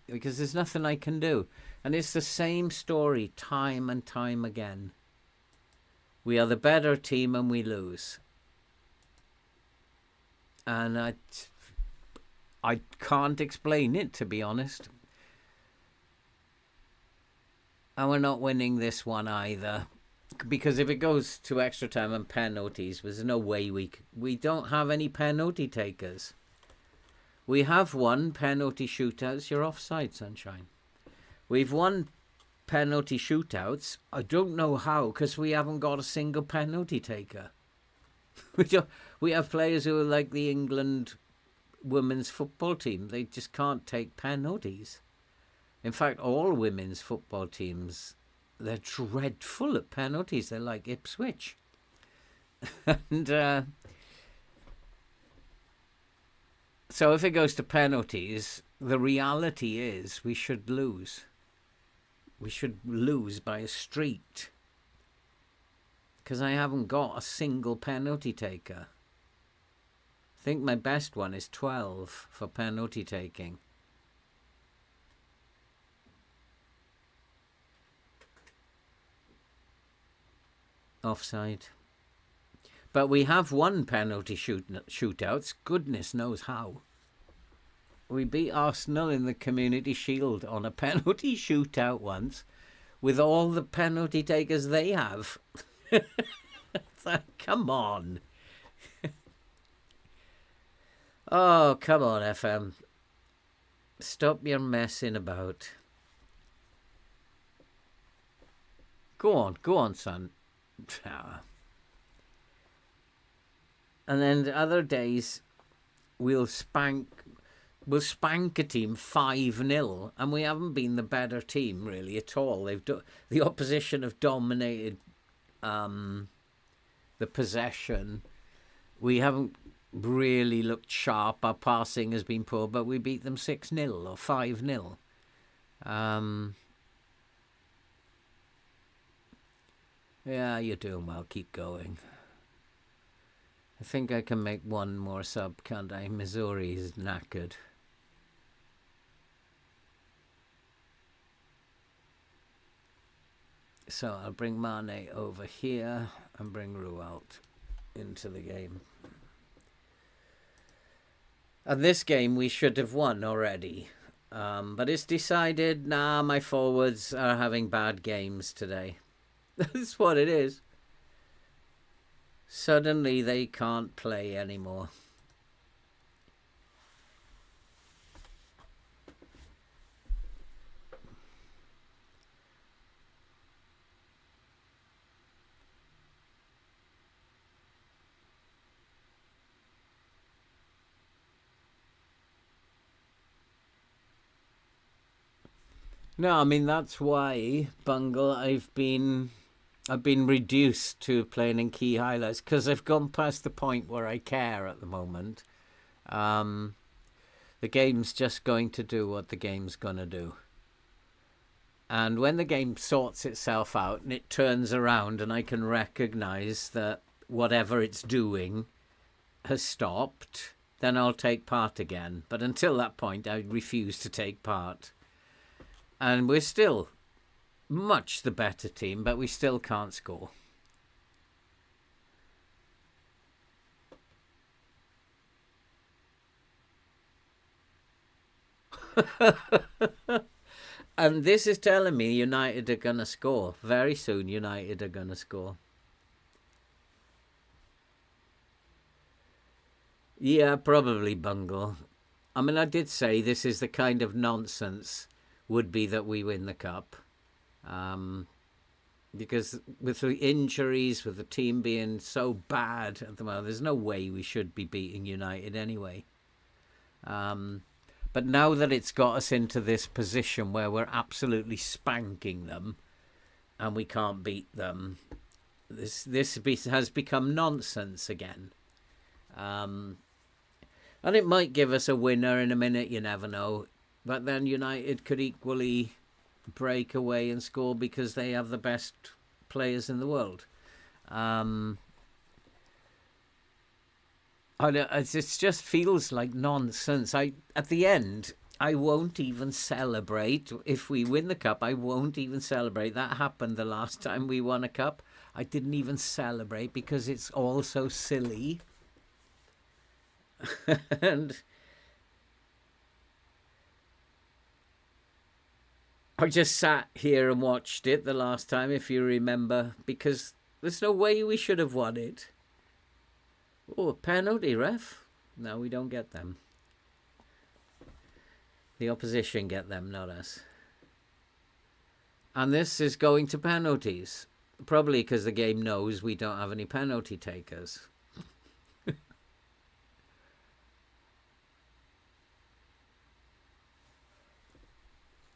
Because there's nothing I can do. And it's the same story time and time again. We are the better team and we lose. And I can't explain it, to be honest. And we're not winning this one either. Because if it goes to extra time and penalties, there's no way we don't have any penalty takers. We have won penalty shootouts. You're offside, sunshine. We've won penalty shootouts. I don't know how, because we haven't got a single penalty taker. We have players who are like the England women's football team. They just can't take penalties. In fact, all women's football teams, they're dreadful at penalties. They're like Ipswich. And so if it goes to penalties, the reality is we should lose. We should lose by a street. Because I haven't got a single penalty taker. I think my best one is 12 for penalty taking. Offside. But we have won penalty shootouts. Goodness knows how. We beat Arsenal in the Community Shield on a penalty shootout once with all the penalty takers they have. Come on. Oh, come on, FM. Stop your messing about. Go on, son. And then the other days, we'll spank a team 5-0, and we haven't been the better team really at all. The opposition have dominated the possession. We haven't really looked sharp. Our passing has been poor, but we beat them 6-0 or 5-0. Yeah, you're doing well. Keep going. I think I can make one more sub, can't I? Missouri is knackered. So I'll bring Mane over here and bring Rualt into the game. And this game we should have won already. But it's decided, my forwards are having bad games today. That's what it is. Suddenly they can't play anymore. No, I mean that's why, Bungle, I've been reduced to playing in key highlights because I've gone past the point where I care at the moment. The game's just going to do what the game's going to do. And when the game sorts itself out and it turns around and I can recognise that whatever it's doing has stopped, then I'll take part again. But until that point, I refuse to take part. And we're still much the better team, but we still can't score. And this is telling me United are going to score. Very soon United are going to score. Yeah, probably, Bungle. I mean, I did say this is the kind of nonsense would be that we win the cup. Because with the injuries, with the team being so bad at the moment, there's no way we should be beating United anyway. But now that it's got us into this position where we're absolutely spanking them and we can't beat them, this has become nonsense again. And it might give us a winner in a minute, you never know. But then United could equally break away and score because they have the best players in the world. It just feels like nonsense. At the end, I won't even celebrate. If we win the cup, I won't even celebrate. That happened the last time we won a cup. I didn't even celebrate because it's all so silly. And I just sat here and watched it the last time, if you remember, because there's no way we should have won it. Oh, a penalty, ref. No, we don't get them. The opposition get them, not us. And this is going to penalties. Probably because the game knows we don't have any penalty takers.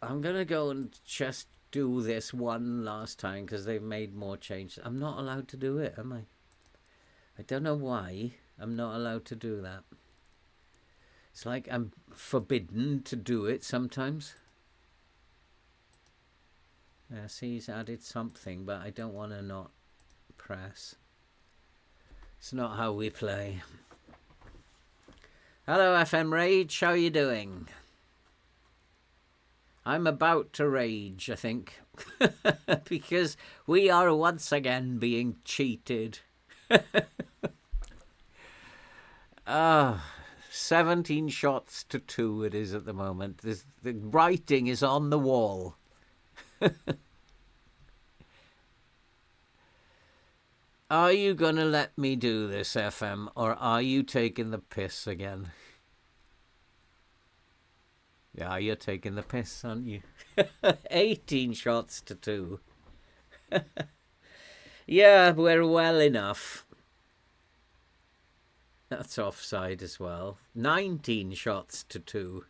I'm going to go and just do this one last time because they've made more changes. I'm not allowed to do it, am I? I don't know why I'm not allowed to do that. It's like I'm forbidden to do it sometimes. Yeah, see, he's added something, but I don't want to not press. It's not how we play. Hello, FM Rage. How are you doing? I'm about to rage, I think, because we are once again being cheated. 17 shots to 2 it is at the moment. The writing is on the wall. Are you going to let me do this, FM, or are you taking the piss again? Yeah, you're taking the piss, aren't you? 18 shots to 2. Yeah, we're well enough. That's offside as well. 19 shots to 2.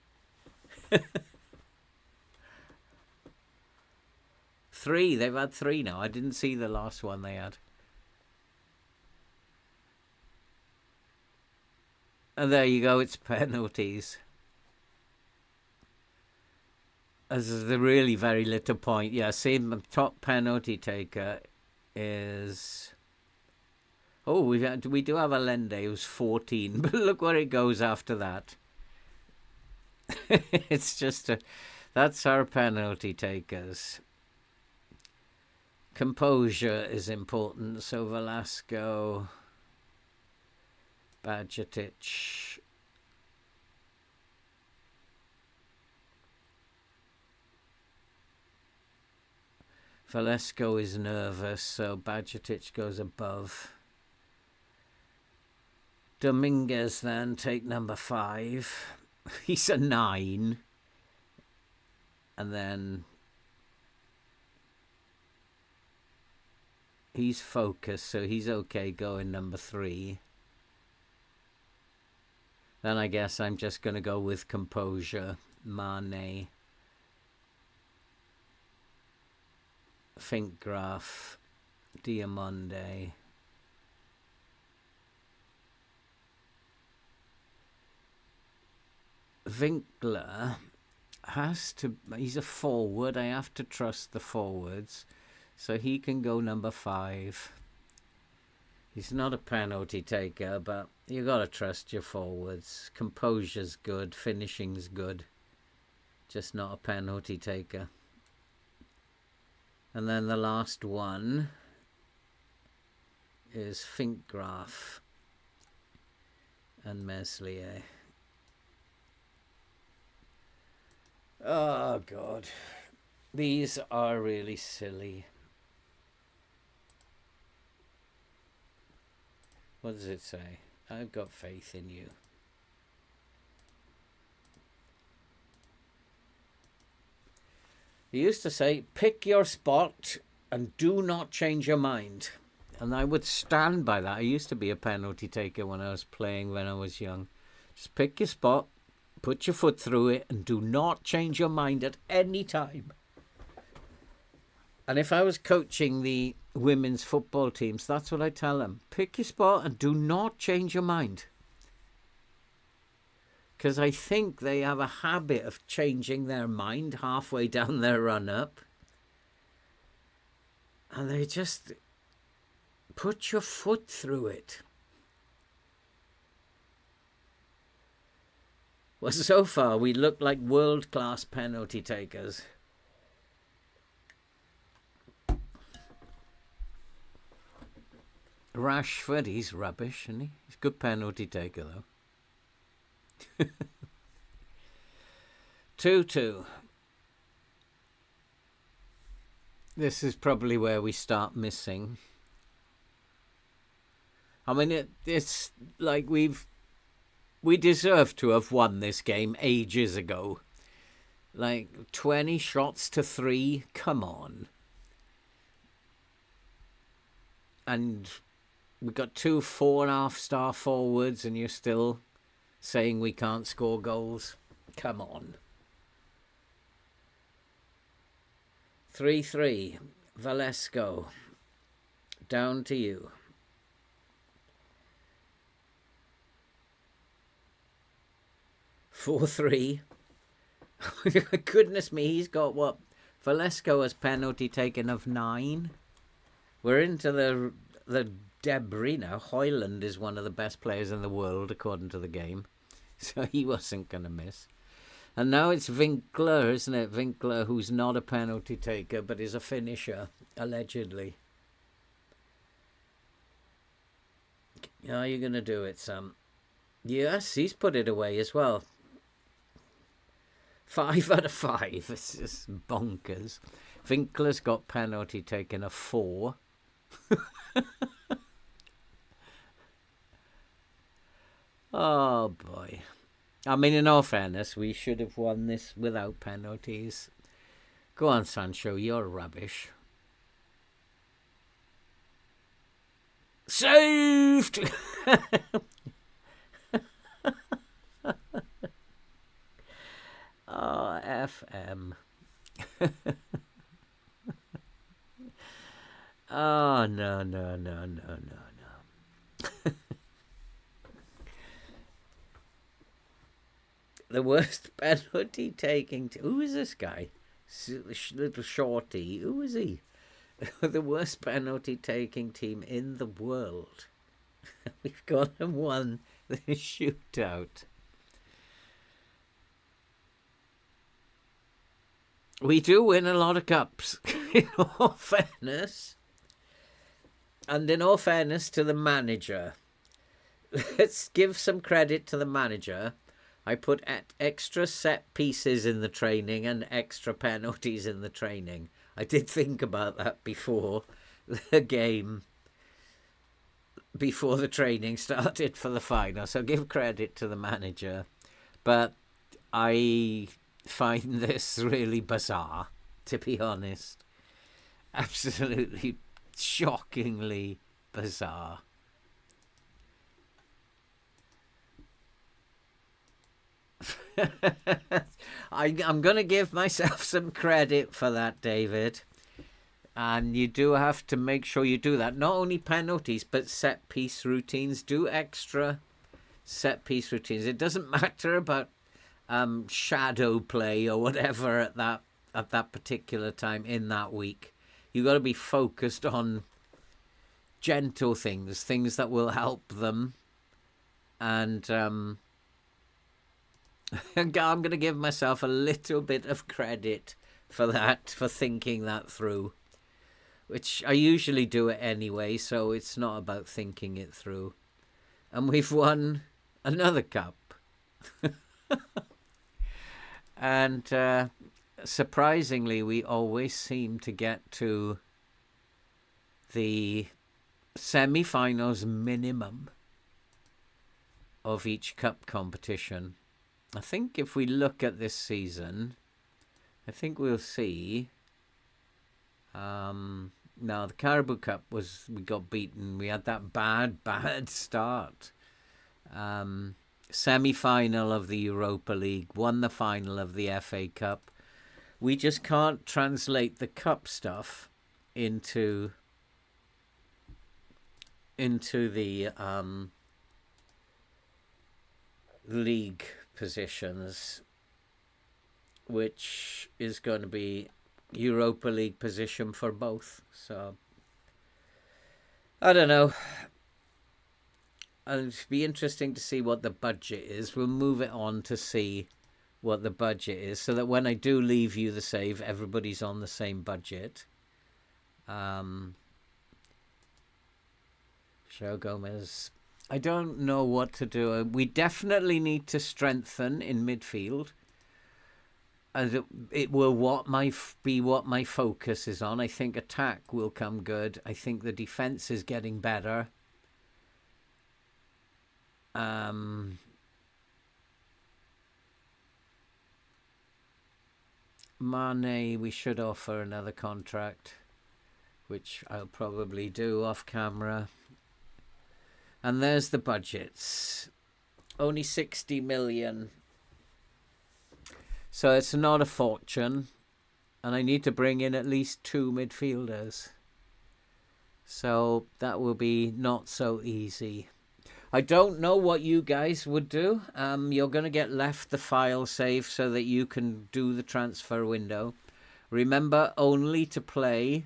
3. They've had 3 now. I didn't see the last one they had. And there you go. It's penalties. As the really very little point. Yeah, same top penalty taker is... Oh, we do have a Lende who's 14, but look where it goes after that. It's just that's our penalty takers. Composure is important, so Velasco, Badgetic. Velasco is nervous, so Badgetic goes above. Dominguez then, take number 5. He's a 9. And then he's focused, so he's okay going number 3. Then I guess I'm just going to go with composure. Mane. Finkgraf. Diamonde. Winkler has to... He's a forward. I have to trust the forwards. So he can go number 5. He's not a penalty taker, but you got to trust your forwards. Composure's good. Finishing's good. Just not a penalty taker. And then the last one is Finkgraf and Meslier. Oh, God. These are really silly. What does it say? I've got faith in you. He used to say, pick your spot and do not change your mind. And I would stand by that. I used to be a penalty taker when I was playing when I was young. Just pick your spot. Put your foot through it and do not change your mind at any time. And if I was coaching the women's football teams, that's what I tell them. Pick your spot and do not change your mind. Because I think they have a habit of changing their mind halfway down their run-up. And they just put your foot through it. Well, so far, we look like world-class penalty takers. Rashford, he's rubbish, isn't he? He's a good penalty taker, though. 2-2. This is probably where we start missing. I mean, it's like we deserve to have won this game ages ago. Like 20 shots to 3. Come on. And we've got 2 4.5-star forwards and you're still saying we can't score goals. Come on. 3-3. Valesco. Down to you. 4-3. Goodness me, he's got what? Valesco has penalty taken of 9. We're into the debris now. Hoyland is one of the best players in the world, according to the game. So he wasn't going to miss. And now it's Winkler, isn't it? Winkler, who's not a penalty taker, but is a finisher, allegedly. How are you going to do it, Sam? Yes, he's put it away as well. 5 out of 5. It's just bonkers. Winkler's got penalty taken of 4. Oh, boy. I mean, in all fairness, we should have won this without penalties. Go on, Sancho, you're rubbish. Saved! Oh, FM. Oh, no. The worst penalty taking... Who is this guy? Little shorty. Who is he? The worst penalty taking team in the world. We've got and won the shootout. We do win a lot of cups, in all fairness. And in all fairness to the manager. Let's give some credit to the manager. I put extra set pieces in the training and extra penalties in the training. I did think about that before the game, before the training started for the final. So give credit to the manager. But I find this really bizarre, to be honest. Absolutely shockingly bizarre. I'm going to give myself some credit for that, David. And you do have to make sure you do that. Not only penalties, but set-piece routines. Do extra set-piece routines. It doesn't matter about shadow play or whatever at that particular time in that week. You've got to be focused on gentle things that will help them. And I'm going to give myself a little bit of credit for that, for thinking that through, which I usually do it anyway, so it's not about thinking it through. And we've won another cup. And surprisingly, we always seem to get to the semi-finals minimum of each cup competition. I think if we look at this season, I think we'll see. Now, the Carabao Cup we got beaten. We had that bad start. Semi-final of the Europa League, won the final of the FA Cup. We just can't translate the cup stuff into the league positions, which is going to be Europa League position for both. So I don't know. It'll be interesting to see what the budget is. We'll move it on to see what the budget is, so that when I do leave you the save, everybody's on the same budget. Joe Gomez. I don't know what to do. We definitely need to strengthen in midfield. And it will be what my focus is on. I think attack will come good. I think the defense is getting better. Mane, we should offer another contract, which I'll probably do off camera. And there's the budgets. Only 60 million. So it's not a fortune. And I need to bring in at least 2 midfielders. So that will be not so easy. I don't know what you guys would do. You're going to get left the file save so that you can do the transfer window. Remember only to play.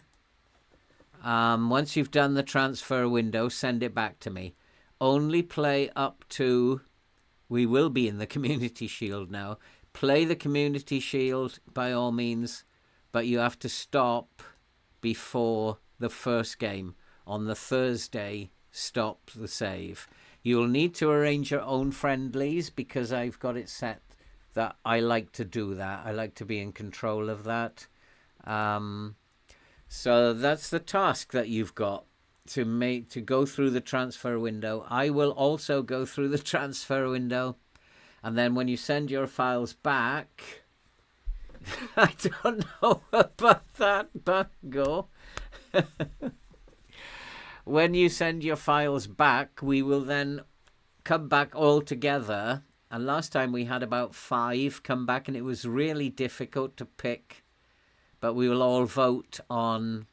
Once you've done the transfer window, send it back to me. Only play up to... We will be in the Community Shield now. Play the Community Shield by all means, but you have to stop before the first game. On the Thursday, stop the save. You'll need to arrange your own friendlies because I've got it set that I like to do that. I like to be in control of that. So that's the task that you've got to go through the transfer window. I will also go through the transfer window, and then when you send your files back, I don't know about that, but go. When you send your files back, we will then come back all together. And last time we had about 5 come back, and it was really difficult to pick. But we will all vote on,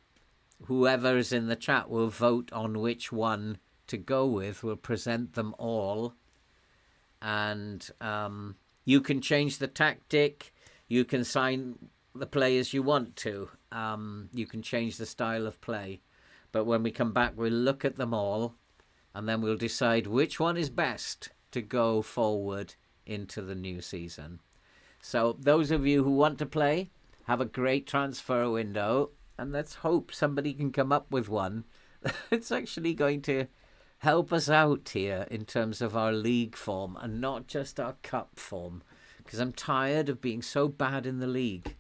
whoever's in the chat will vote on which one to go with. We'll present them all. And you can change the tactic. You can sign the players you want to. You can change the style of play. But when we come back, we'll look at them all, and then we'll decide which one is best to go forward into the new season. So those of you who want to play, have a great transfer window, and let's hope somebody can come up with one. It's actually going to help us out here in terms of our league form and not just our cup form, because I'm tired of being so bad in the league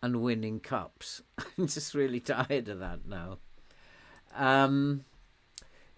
and winning cups. I'm just really tired of that now.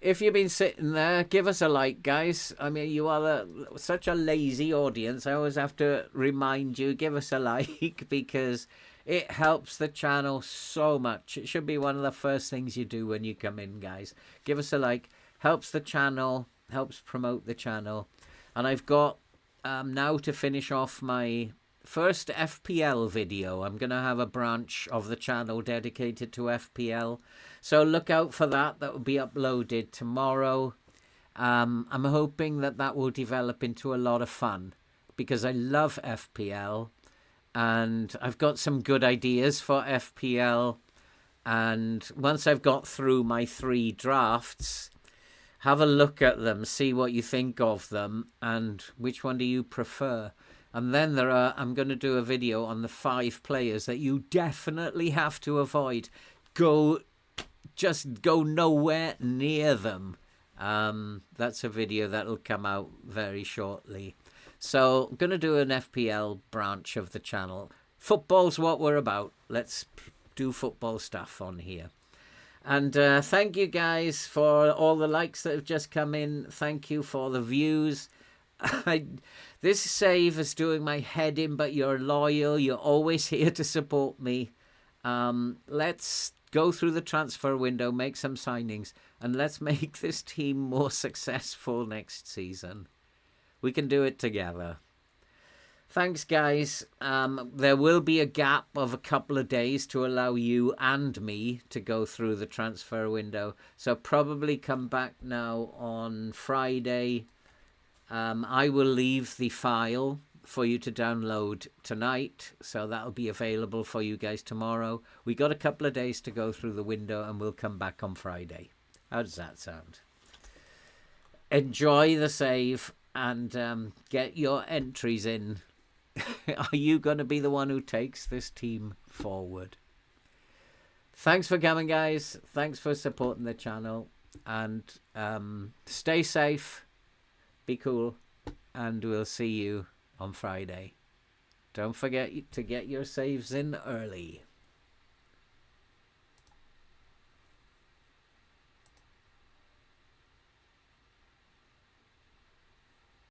If you've been sitting there, give us a like, guys. I mean, you are such a lazy audience. I always have to remind you, give us a like, because it helps the channel so much. It should be one of the first things you do when you come in, guys. Give us a like. Helps the channel, helps promote the channel. And I've got now to finish off my first FPL video. I'm going to have a branch of the channel dedicated to FPL. So look out for that. That will be uploaded tomorrow. I'm hoping that that will develop into a lot of fun because I love FPL. And I've got some good ideas for FPL. And once I've got through my 3 drafts, have a look at them, see what you think of them, and which one do you prefer. And then I'm going to do a video on the 5 players that you definitely have to avoid. Just go nowhere near them. That's a video that'll come out very shortly. So I'm going to do an FPL branch of the channel. Football's what we're about. Let's do football stuff on here. And thank you guys for all the likes that have just come in. Thank you for the views. This save is doing my head in, but you're loyal. You're always here to support me. Let's go through the transfer window, make some signings, and let's make this team more successful next season. We can do it together. Thanks, guys. There will be a gap of a couple of days to allow you and me to go through the transfer window. So probably come back now on Friday. I will leave the file for you to download tonight, so that'll be available for you guys tomorrow. We got a couple of days to go through the window, and we'll come back on Friday. How does that sound? Enjoy the save and get your entries in. Are you going to be the one who takes this team forward? Thanks for coming, guys. Thanks for supporting the channel, and stay safe. Be cool, and we'll see you on Friday. Don't forget to get your saves in early.